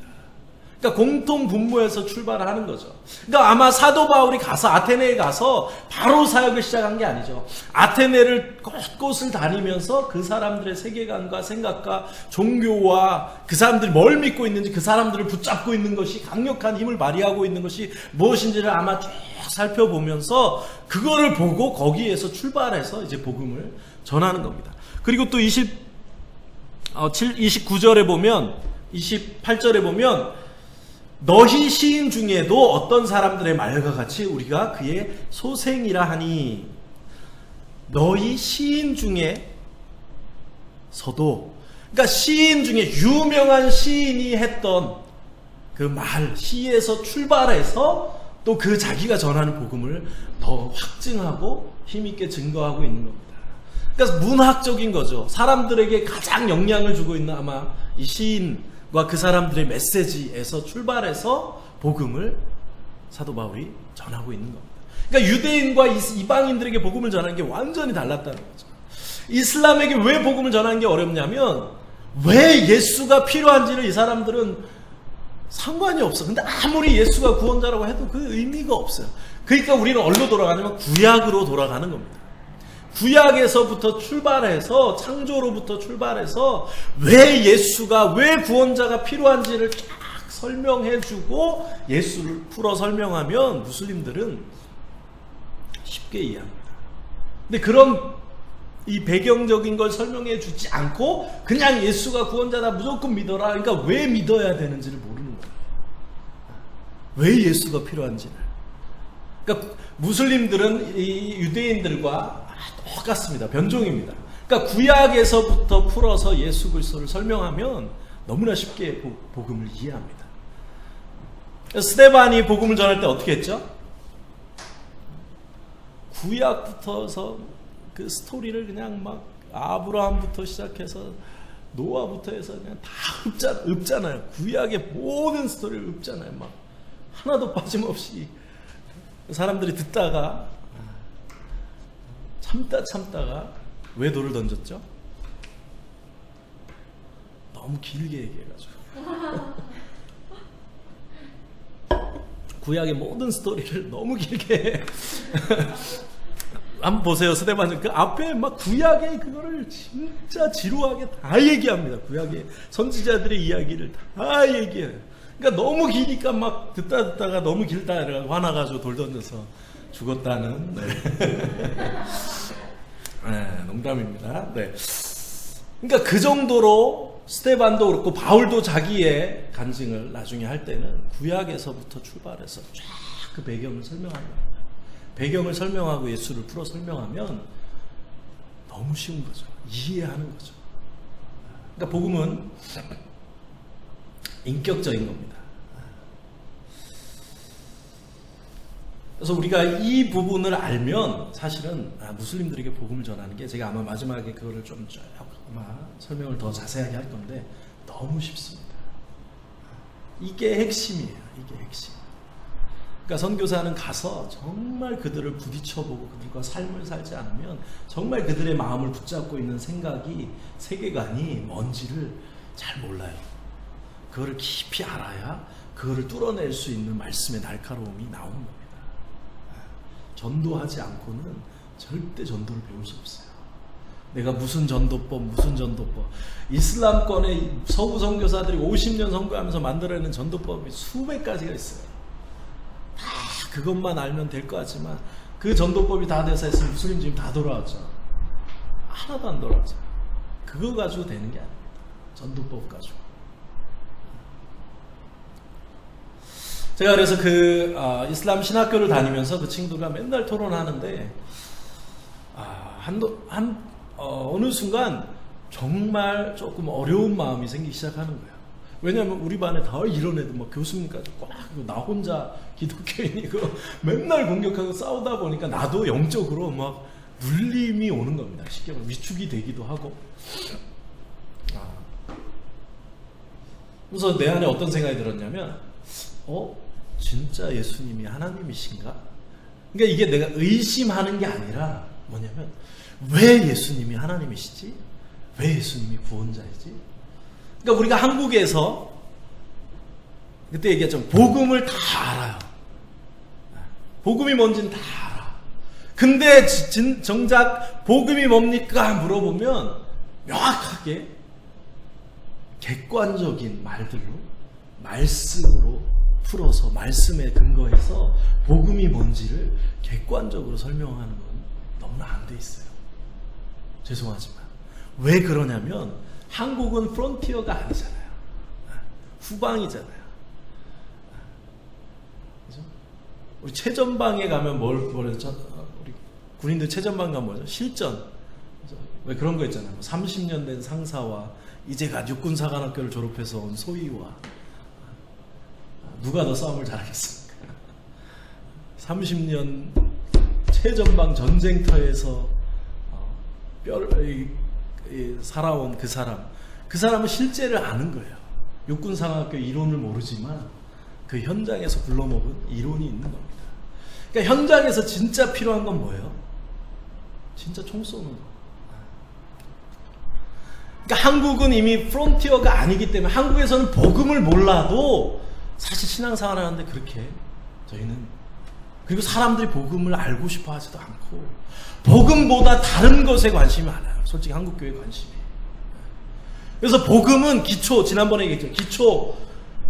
그러니까 공통 분모에서 출발하는 거죠. 그러니까 아마 사도 바울이 가서 아테네에 가서 바로 사역을 시작한 게 아니죠. 아테네를 곳곳을 다니면서 그 사람들의 세계관과 생각과 종교와 그 사람들이 뭘 믿고 있는지, 그 사람들을 붙잡고 있는 것이, 강력한 힘을 발휘하고 있는 것이 무엇인지를 아마 쭉 살펴보면서 그거를 보고 거기에서 출발해서 이제 복음을 전하는 겁니다. 그리고 또 29절에 보면, 28절에 보면 너희 시인 중에도 어떤 사람들의 말과 같이 우리가 그의 소생이라 하니, 너희 시인 중에서도, 그러니까 시인 중에 유명한 시인이 했던 그 말, 시에서 출발해서 또 그 자기가 전하는 복음을 더 확증하고 힘있게 증거하고 있는 겁니다. 그러니까 문학적인 거죠. 사람들에게 가장 영향을 주고 있는 아마 이 시인과 그 사람들의 메시지에서 출발해서 복음을 사도 바울이 전하고 있는 겁니다. 그러니까 유대인과 이방인들에게 복음을 전하는 게 완전히 달랐다는 거죠. 이슬람에게 왜 복음을 전하는 게 어렵냐면, 왜 예수가 필요한지를 이 사람들은 상관이 없어. 근데 아무리 예수가 구원자라고 해도 그 의미가 없어요. 그러니까 우리는 어디로 돌아가냐면 구약으로 돌아가는 겁니다. 구약에서부터 출발해서 창조로부터 출발해서 왜 예수가 왜 구원자가 필요한지를 쫙 설명해주고 예수를 풀어 설명하면 무슬림들은 쉽게 이해합니다. 근데 그런 이 배경적인 걸 설명해 주지 않고 그냥 예수가 구원자다 무조건 믿어라. 그러니까 왜 믿어야 되는지를 모르는 거예요. 왜 예수가 필요한지를. 그러니까 무슬림들은 이 유대인들과 똑같습니다. 변종입니다. 그러니까 구약에서부터 풀어서 예수 그리스도를 설명하면 너무나 쉽게 복음을 이해합니다. 스데반이 복음을 전할 때 어떻게 했죠? 구약부터서 그 스토리를 그냥 막 아브라함부터 시작해서 노아부터 해서 그냥 다 읊잖아요. 구약의 모든 스토리를 읊잖아요. 막 하나도 빠짐없이 사람들이 듣다가 참다가 왜 돌을 던졌죠? 너무 길게 얘기해가지고 구약의 모든 스토리를 너무 길게 한번 보세요. 스데반 그 앞에 막 구약의 그거를 진짜 지루하게 다 얘기합니다. 구약의 선지자들의 이야기를 다 얘기해요. 그러니까 너무 기니까 막 듣다가 너무 길다 화나가지고 돌 던져서 죽었다는 네, 농담입니다. 네. 그러니까 그 정도로 스데반도 그렇고 바울도 자기의 간증을 나중에 할 때는 구약에서부터 출발해서 쫙 그 배경을 설명합니다. 배경을 설명하고 예수를 풀어 설명하면 너무 쉬운 거죠. 이해하는 거죠. 그러니까 복음은 인격적인 겁니다. 그래서 우리가 이 부분을 알면 사실은 무슬림들에게 복음을 전하는 게 제가 아마 마지막에 그거를 좀 아마 설명을 더 자세하게 할 건데 너무 쉽습니다. 이게 핵심이에요. 이게 핵심. 그러니까 선교사는 가서 정말 그들을 부딪혀보고 그들과 삶을 살지 않으면 정말 그들의 마음을 붙잡고 있는 생각이 세계관이 뭔지를 잘 몰라요. 그거를 깊이 알아야 그거를 뚫어낼 수 있는 말씀의 날카로움이 나오는 겁니다. 전도하지 않고는 절대 전도를 배울 수 없어요. 내가 무슨 전도법 이슬람권의 서구 선교사들이 50년 선교하면서 만들어내는 전도법이 수백 가지가 있어요. 다 그것만 알면 될 것 같지만 그 전도법이 다 돼서 했으면 무슬림 지금 다 돌아왔죠. 하나도 안 돌아왔죠. 그거 가지고 되는 게 아닙니다. 전도법 가지고. 제가 그래서 이슬람 신학교를 다니면서 그 친구가 맨날 토론하는데 어느 순간 정말 조금 어려운 마음이 생기기 시작하는 거예요. 왜냐하면 우리 반에 다 이런 애들 막 교수님까지 꽉 나 혼자 기독교인이고 맨날 공격하고 싸우다 보니까 나도 영적으로 막 눌림이 오는 겁니다. 쉽게 말하면 위축이 되기도 하고. 그래서 내 안에 어떤 생각이 들었냐면 진짜 예수님이 하나님이신가? 그러니까 이게 내가 의심하는 게 아니라 뭐냐면 왜 예수님이 하나님이시지? 왜 예수님이 구원자이지? 그러니까 우리가 한국에서 그때 얘기했죠. 복음을 다 알아요. 복음이 뭔지는 다 알아. 근데 정작 복음이 뭡니까? 물어보면 명확하게 객관적인 말들로 말씀으로 풀어서 말씀에 근거해서 복음이 뭔지를 객관적으로 설명하는 건 너무나 안 돼 있어요. 죄송하지만 왜 그러냐면 한국은 프론티어가 아니잖아요. 후방이잖아요. 그죠? 우리 최전방에 가면 뭐랬죠? 우리 군인들 최전방 가면 뭐죠? 실전. 그죠? 왜 그런 거 있잖아요. 30년 된 상사와 이제 갓 육군사관학교를 졸업해서 온 소위와 누가 더 싸움을 잘하겠습니까? 30년 최전방 전쟁터에서 살아온 그 사람은 실제를 아는 거예요. 육군상학교 이론을 모르지만 그 현장에서 굴러먹은 이론이 있는 겁니다. 그러니까 현장에서 진짜 필요한 건 뭐예요? 진짜 총 쏘는 거. 그러니까 한국은 이미 프론티어가 아니기 때문에 한국에서는 복음을 몰라도 사실 신앙생활 하는데 그렇게 저희는 그리고 사람들이 복음을 알고 싶어 하지도 않고 복음보다 다른 것에 관심이 많아요. 솔직히 한국교회 관심이. 그래서 복음은 기초, 지난번에 얘기했죠. 기초.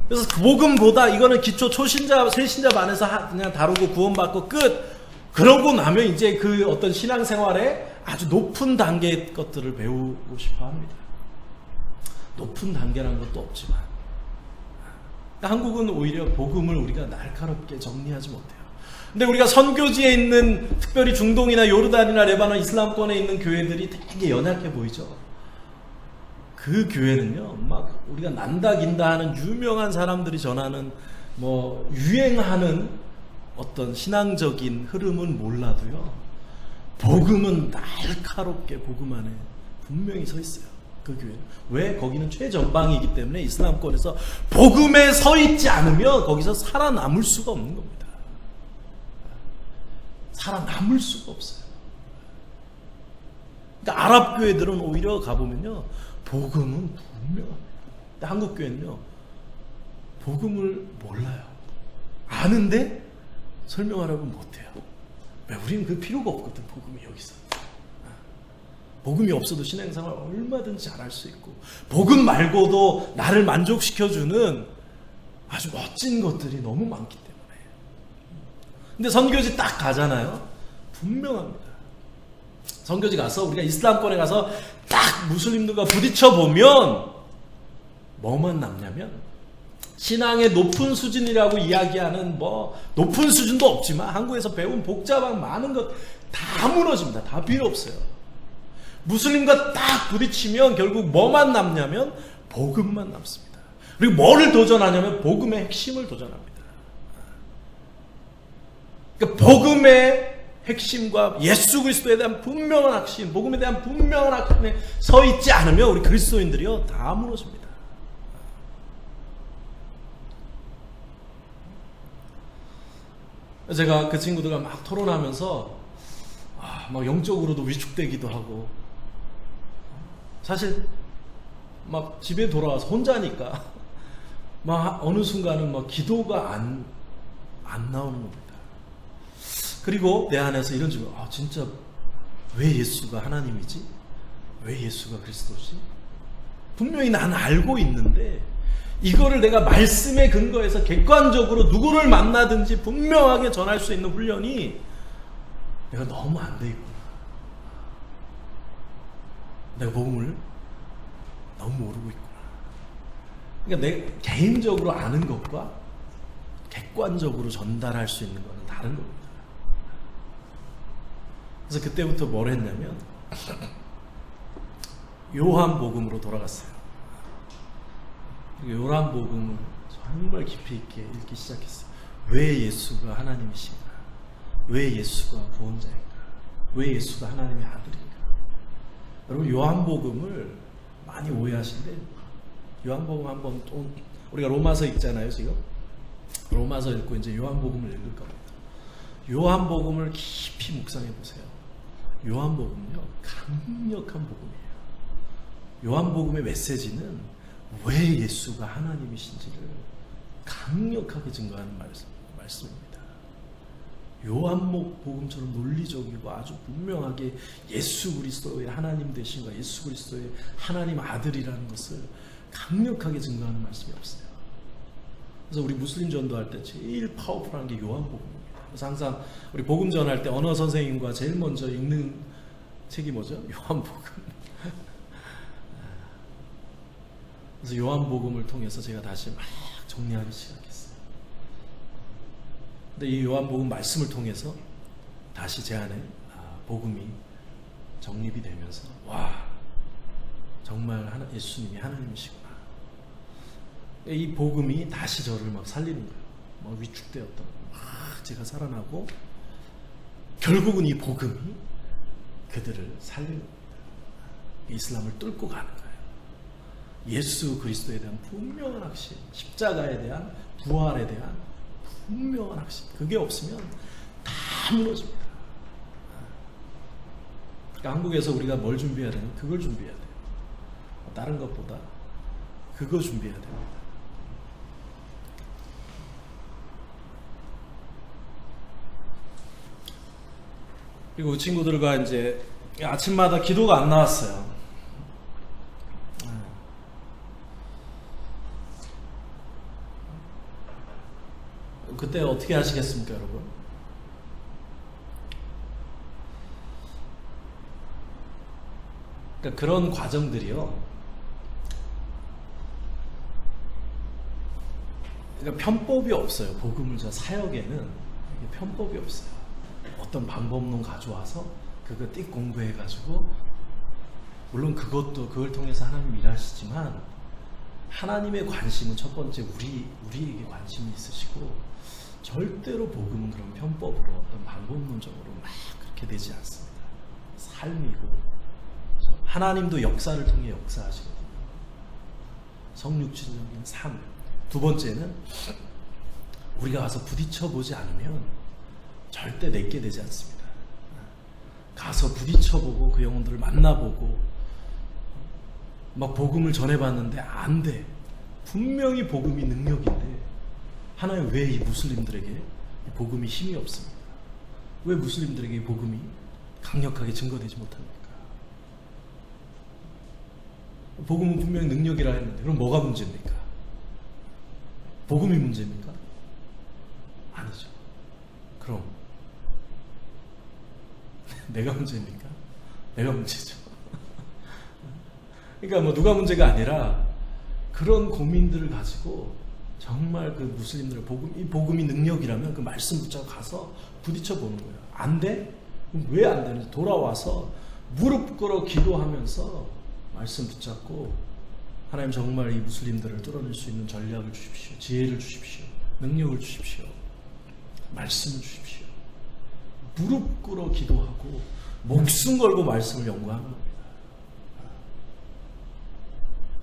그래서 복음보다 이거는 기초, 초신자, 새신자 반에서 그냥 다루고 구원받고 끝. 그러고 나면 이제 그 어떤 신앙생활에 아주 높은 단계의 것들을 배우고 싶어 합니다. 높은 단계라는 것도 없지만 한국은 오히려 복음을 우리가 날카롭게 정리하지 못해요. 근데 우리가 선교지에 있는 특별히 중동이나 요르단이나 레바논 이슬람권에 있는 교회들이 되게 연약해 보이죠. 그 교회는요, 막 우리가 난다 긴다 하는 유명한 사람들이 전하는 뭐 유행하는 어떤 신앙적인 흐름은 몰라도요, 복음은 날카롭게 복음 안에 분명히 서 있어요. 그 교회는. 왜? 거기는 최전방이기 때문에 이슬람권에서 복음에 서 있지 않으면 거기서 살아남을 수가 없는 겁니다. 살아남을 수가 없어요. 그러니까 아랍 교회들은 오히려 가보면요, 복음은 분명합니다. 근데 한국 교회는요, 복음을 몰라요. 아는데 설명하라고 못해요. 왜? 우리는 그 필요가 없거든. 복음이 여기서. 복음이 없어도 신앙생활 얼마든지 잘할 수 있고, 복음 말고도 나를 만족시켜주는 아주 멋진 것들이 너무 많기 때문에. 근데 선교지 딱 가잖아요. 분명합니다. 선교지 가서 우리가 이슬람권에 가서 딱 무슬림들과 부딪혀 보면 뭐만 남냐면 신앙의 높은 수준이라고 이야기하는 뭐 높은 수준도 없지만 한국에서 배운 복잡한 많은 것 다 무너집니다. 다 필요 없어요. 무슬림과 딱 부딪히면 결국 뭐만 남냐면 복음만 남습니다. 그리고 뭐를 도전하냐면 복음의 핵심을 도전합니다. 그러니까 복음의 핵심과 예수 그리스도에 대한 분명한 확신, 복음에 대한 분명한 확신에 서 있지 않으면 우리 그리스도인들이요 다 무너집니다. 제가 그 친구들과 막 토론하면서 막 영적으로도 위축되기도 하고, 사실 막 집에 돌아와서 혼자니까 막 어느 순간은 막 기도가 안 나오는 겁니다. 그리고 내 안에서 이런 질문, 진짜 왜 예수가 하나님이지? 왜 예수가 그리스도지? 분명히 나는 알고 있는데 이거를 내가 말씀에 근거해서 객관적으로 누구를 만나든지 분명하게 전할 수 있는 훈련이 내가 너무 안 돼 있구나. 내가 복음을 너무 모르고 있구나. 그러니까 내 개인적으로 아는 것과 객관적으로 전달할 수 있는 것은 다른 겁니다. 그래서 그때부터 뭘 했냐면 요한복음으로 돌아갔어요. 요한복음을 정말 깊이 있게 읽기 시작했어요. 왜 예수가 하나님이신가? 왜 예수가 구원자인가? 왜 예수가 하나님의 아들인가? 여러분 요한복음을 많이 오해하시는데 요한복음 한번 또 우리가 로마서 읽잖아요. 지금 로마서 읽고 이제 요한복음을 읽을 겁니다. 요한복음을 깊이 묵상해 보세요. 요한복음은요 강력한 복음이에요. 요한복음의 메시지는 왜 예수가 하나님이신지를 강력하게 증거하는 말씀입니다. 요한복음처럼 논리적이고 아주 분명하게 예수 그리스도의 하나님 되신과 예수 그리스도의 하나님 아들이라는 것을 강력하게 증거하는 말씀이 없어요. 그래서 우리 무슬림 전도할 때 제일 파워풀한 게 요한복음입니다. 그래서 항상 우리 복음 전할 때 언어 선생님과 제일 먼저 읽는 책이 뭐죠? 요한복음. 그래서 요한복음을 통해서 제가 다시 막 정리하기 시작했어요. 근데 이 요한복음 말씀을 통해서 다시 제 안에 복음이 정립이 되면서 와 정말 예수님이 하나님이시구나. 이 복음이 다시 저를 막 살리는 거예요. 막 위축되었던 막 제가 살아나고 결국은 이 복음이 그들을 살리는 겁니다. 이슬람을 뚫고 가는 거예요. 예수 그리스도에 대한 분명한 확신, 십자가에 대한 부활에 대한 분명한 확신, 그게 없으면 다 무너집니다. 그러니까 한국에서 우리가 뭘 준비해야 되는? 그걸 준비해야 돼요. 다른 것보다 그거 준비해야 됩니다. 그리고 친구들과 이제 아침마다 기도가 안 나왔어요. 그때 어떻게 하시겠습니까, 여러분? 그러니까 그런 과정들이요. 그러니까 편법이 없어요. 복음을자 사역에는 편법이 없어요. 어떤 방법론 가져와서 그거 띡 공부해가지고, 물론 그걸 통해서 하나님 일하시지만 하나님의 관심은 첫 번째 우리에게 관심이 있으시고, 절대로 복음은 그런 편법으로 어떤 방법론적으로 막 그렇게 되지 않습니다. 삶이고, 하나님도 역사를 통해 역사하시거든요. 성육신적인 삶. 두 번째는 우리가 가서 부딪혀보지 않으면 절대 내게 되지 않습니다. 가서 부딪혀보고 그 영혼들을 만나보고 막 복음을 전해봤는데 안 돼. 분명히 복음이 능력인데 하나님 왜 이 무슬림들에게 이 복음이 힘이 없습니까? 왜 무슬림들에게 이 복음이 강력하게 증거되지 못합니까? 복음은 분명히 능력이라 했는데 그럼 뭐가 문제입니까? 복음이 문제입니까? 아니죠. 그럼 내가 문제입니까? 내가 문제죠. 그러니까 뭐 누가 문제가 아니라 그런 고민들을 가지고 정말 그 무슬림들의 이 복음이 능력이라면 그 말씀 붙잡고 가서 부딪혀 보는 거예요. 안 돼? 왜 안 되는지 돌아와서 무릎 꿇어 기도하면서 말씀 붙잡고 하나님 정말 이 무슬림들을 뚫어낼 수 있는 전략을 주십시오. 지혜를 주십시오. 능력을 주십시오. 말씀을 주십시오. 무릎 꿇어 기도하고 목숨 걸고 말씀을 연구하는 겁니다.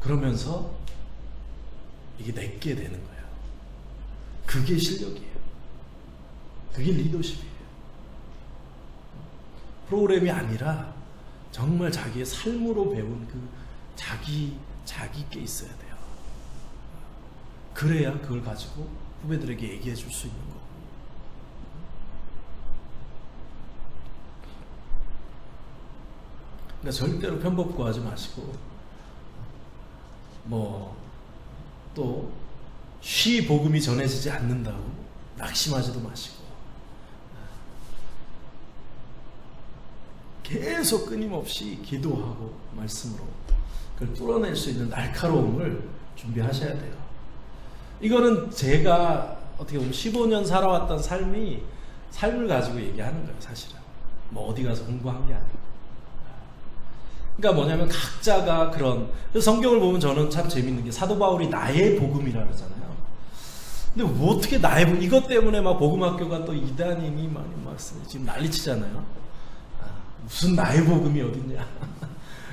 그러면서 이게 내게 되는 거예요. 그게 실력이에요. 그게 리더십이에요. 프로그램이 아니라 정말 자기의 삶으로 배운 그 자기께 있어야 돼요. 그래야 그걸 가지고 후배들에게 얘기해 줄 수 있는 거고. 그러니까 절대로 편법 구하지 마시고 또 쉬 복음이 전해지지 않는다고 낙심하지도 마시고 계속 끊임없이 기도하고 말씀으로 그걸 뚫어낼 수 있는 날카로움을 준비하셔야 돼요. 이거는 제가 어떻게 보면 15년 살아왔던 삶을 가지고 얘기하는 거예요. 사실은 뭐 어디 가서 공부한 게 아니고. 그러니까 뭐냐면 각자가 그래서 성경을 보면 저는 참 재밌는 게 사도 바울이 나의 복음이라 그러잖아요. 근데 뭐 어떻게 나의 복음, 이것 때문에 막 복음학교가 또 이단인이 막 지금 난리치잖아요. 무슨 나의 복음이 어딨냐.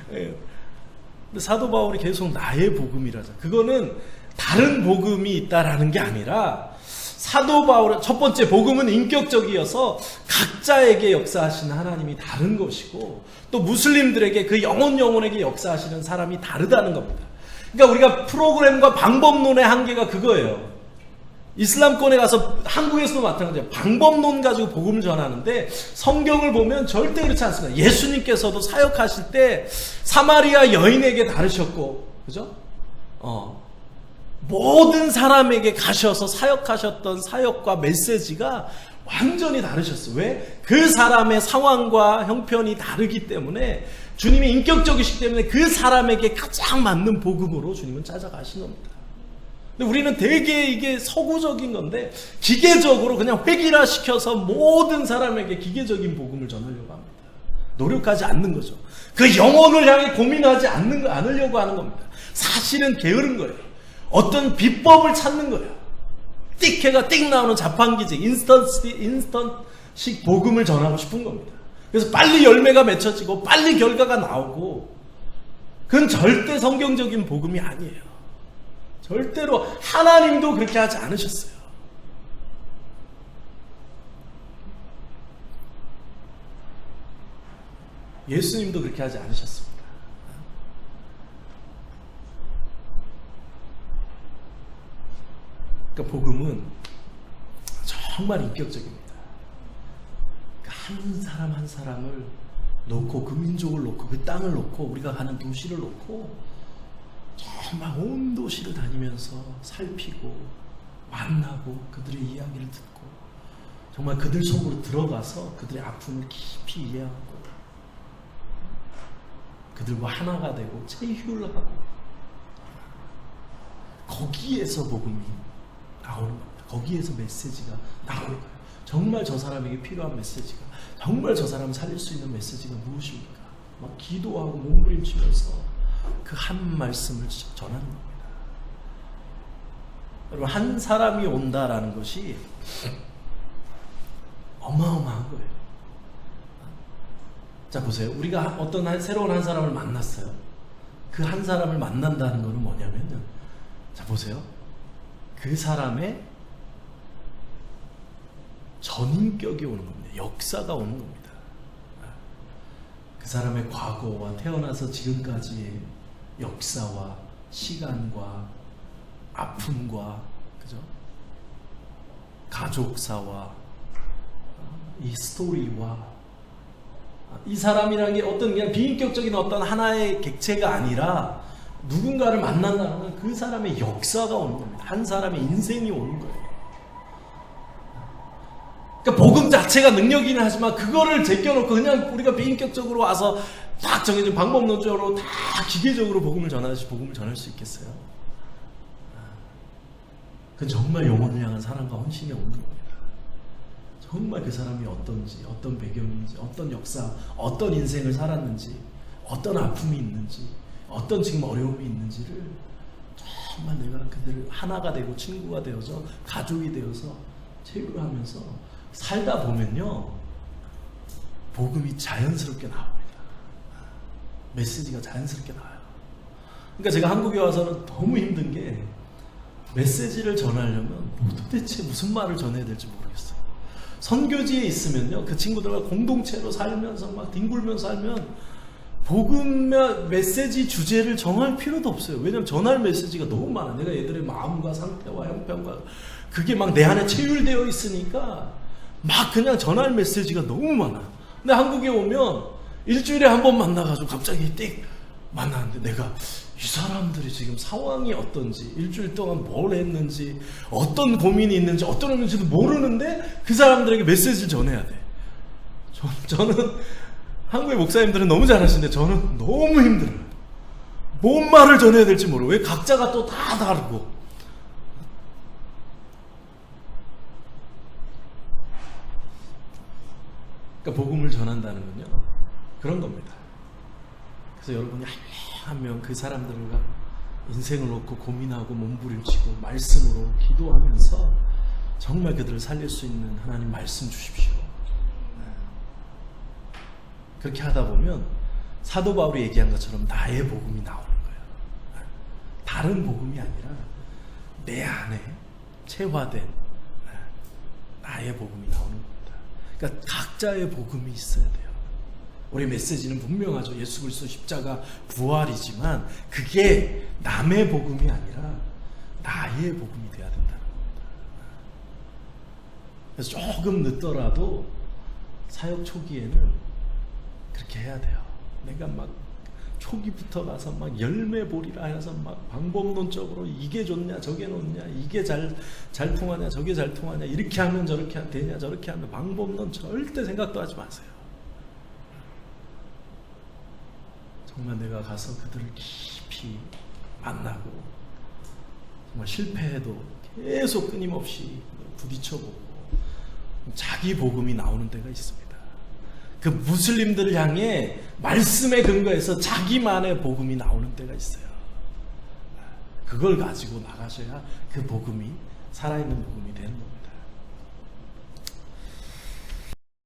근데 사도 바울이 계속 나의 복음이라죠. 그거는 다른 복음이 있다라는 게 아니라 사도 바울의 첫 번째 복음은 인격적이어서 각자에게 역사하시는 하나님이 다른 것이고 또 무슬림들에게 그 영혼에게 역사하시는 사람이 다르다는 겁니다. 그러니까 우리가 프로그램과 방법론의 한계가 그거예요. 이슬람권에 가서 한국에서도 마찬가지예요. 방법론 가지고 복음을 전하는데 성경을 보면 절대 그렇지 않습니다. 예수님께서도 사역하실 때 사마리아 여인에게 다르셨고, 그죠? 모든 사람에게 가셔서 사역하셨던 사역과 메시지가 완전히 다르셨어요. 왜? 그 사람의 상황과 형편이 다르기 때문에 주님이 인격적이시기 때문에 그 사람에게 가장 맞는 복음으로 주님은 찾아가신 겁니다. 근데 우리는 되게 이게 서구적인 건데 기계적으로 그냥 획일화시켜서 모든 사람에게 기계적인 복음을 전하려고 합니다. 노력하지 않는 거죠. 그 영혼을 향해 고민하지 않으려고 하는 겁니다. 사실은 게으른 거예요. 어떤 비법을 찾는 거예요. 띡해가 띡 나오는 자판기지 인스턴식 복음을 전하고 싶은 겁니다. 그래서 빨리 열매가 맺혀지고 빨리 결과가 나오고 그건 절대 성경적인 복음이 아니에요. 절대로 하나님도 그렇게 하지 않으셨어요. 예수님도 그렇게 하지 않으셨습니다. 그러니까 복음은 정말 인격적입니다. 그러니까 한 사람 한 사람을 놓고, 그 민족을 놓고, 그 땅을 놓고, 우리가 가는 도시를 놓고 정말 온 도시를 다니면서 살피고 만나고 그들의 이야기를 듣고 정말 그들 속으로 들어가서 그들의 아픔을 깊이 이해하고 그들과 하나가 되고 체휴를 하고, 거기에서 복음이 나오는 겁니다. 거기에서 메시지가 나오는 거예요. 정말 저 사람에게 필요한 메시지가, 정말 저 사람을 살릴 수 있는 메시지가 무엇입니까? 막 기도하고 몸부림치면서 그 한 말씀을 전하는 겁니다. 여러분, 한 사람이 온다라는 것이 어마어마한 거예요. 자, 보세요. 우리가 어떤 새로운 한 사람을 만났어요. 그 한 사람을 만난다는 것은 뭐냐면은, 자, 보세요. 그 사람의 전인격이 오는 겁니다. 역사가 오는 겁니다. 그 사람의 과거와 태어나서 지금까지의 역사와 시간과 아픔과, 그죠? 가족사와 이 스토리와, 이 사람이라는 게 어떤 그냥 비인격적인 어떤 하나의 객체가 아니라 누군가를 만난다는 건 그 사람의 역사가 오는 겁니다. 한 사람의 인생이 오는 거예요. 그러니까 복음 자체가 능력이긴 하지만 그거를 제껴놓고 그냥 우리가 비인격적으로 와서 딱 정해진 방법론적으로 다 기계적으로 복음을 전할 수 있겠어요? 그건 정말 영혼을 향한 사랑과 헌신이 오는 겁니다. 정말 그 사람이 어떤지, 어떤 배경인지, 어떤 역사, 어떤 인생을 살았는지, 어떤 아픔이 있는지, 어떤 지금 어려움이 있는지를 정말 내가 그들을 하나가 되고 친구가 되어서 가족이 되어서 체육을 하면서 살다 보면요, 복음이 자연스럽게 나옵니다. 메시지가 자연스럽게 나와요. 그러니까 제가 한국에 와서는 너무 힘든 게, 메시지를 전하려면 도대체 무슨 말을 전해야 될지 모르겠어요. 선교지에 있으면요, 그 친구들과 공동체로 살면서 막 뒹굴면서 살면 복음의 메시지 주제를 정할 필요도 없어요. 왜냐하면 전할 메시지가 너무 많아. 내가 얘들의 마음과 상태와 형편과 그게 막 내 안에 체율되어 있으니까 막 그냥 전할 메시지가 너무 많아. 근데 한국에 오면 일주일에 한 번 만나가지고 갑자기 띡 만나는데, 내가 이 사람들이 지금 상황이 어떤지, 일주일 동안 뭘 했는지, 어떤 고민이 있는지, 어떤 의미인지도 모르는데 그 사람들에게 메시지를 전해야 돼. 저는 한국의 목사님들은 너무 잘하시는데 저는 너무 힘들어요. 뭔 말을 전해야 될지 모르고. 왜? 각자가 또 다 다르고. 그러니까 복음을 전한다는 건요, 그런 겁니다. 그래서 여러분이 한 명 그 사람들과 인생을 놓고 고민하고 몸부림치고 말씀으로 기도하면서 정말 그들을 살릴 수 있는 하나님 말씀 주십시오. 그렇게 하다 보면 사도 바울이 얘기한 것처럼 나의 복음이 나오는 거예요. 다른 복음이 아니라 내 안에 체화된 나의 복음이 나오는 겁니다. 그러니까 각자의 복음이 있어야 돼요. 우리 메시지는 분명하죠. 예수 그리스도 십자가 부활이지만 그게 남의 복음이 아니라 나의 복음이 돼야 된다는 겁니다. 그래서 조금 늦더라도 사역 초기에는 그렇게 해야 돼요. 내가 막 초기부터 가서 막 열매보리라 해서 막 방법론적으로 이게 좋냐 저게 좋냐, 이게 잘 통하냐 저게 잘 통하냐, 이렇게 하면 저렇게 되냐 저렇게 하면, 방법론 절대 생각도 하지 마세요. 정말 내가 가서 그들을 깊이 만나고, 정말 실패해도 계속 끊임없이 부딪혀보고 자기 복음이 나오는 때가 있습니다. 그 무슬림들을 향해 말씀에 근거해서 자기만의 복음이 나오는 때가 있어요. 그걸 가지고 나가셔야 그 복음이, 살아있는 복음이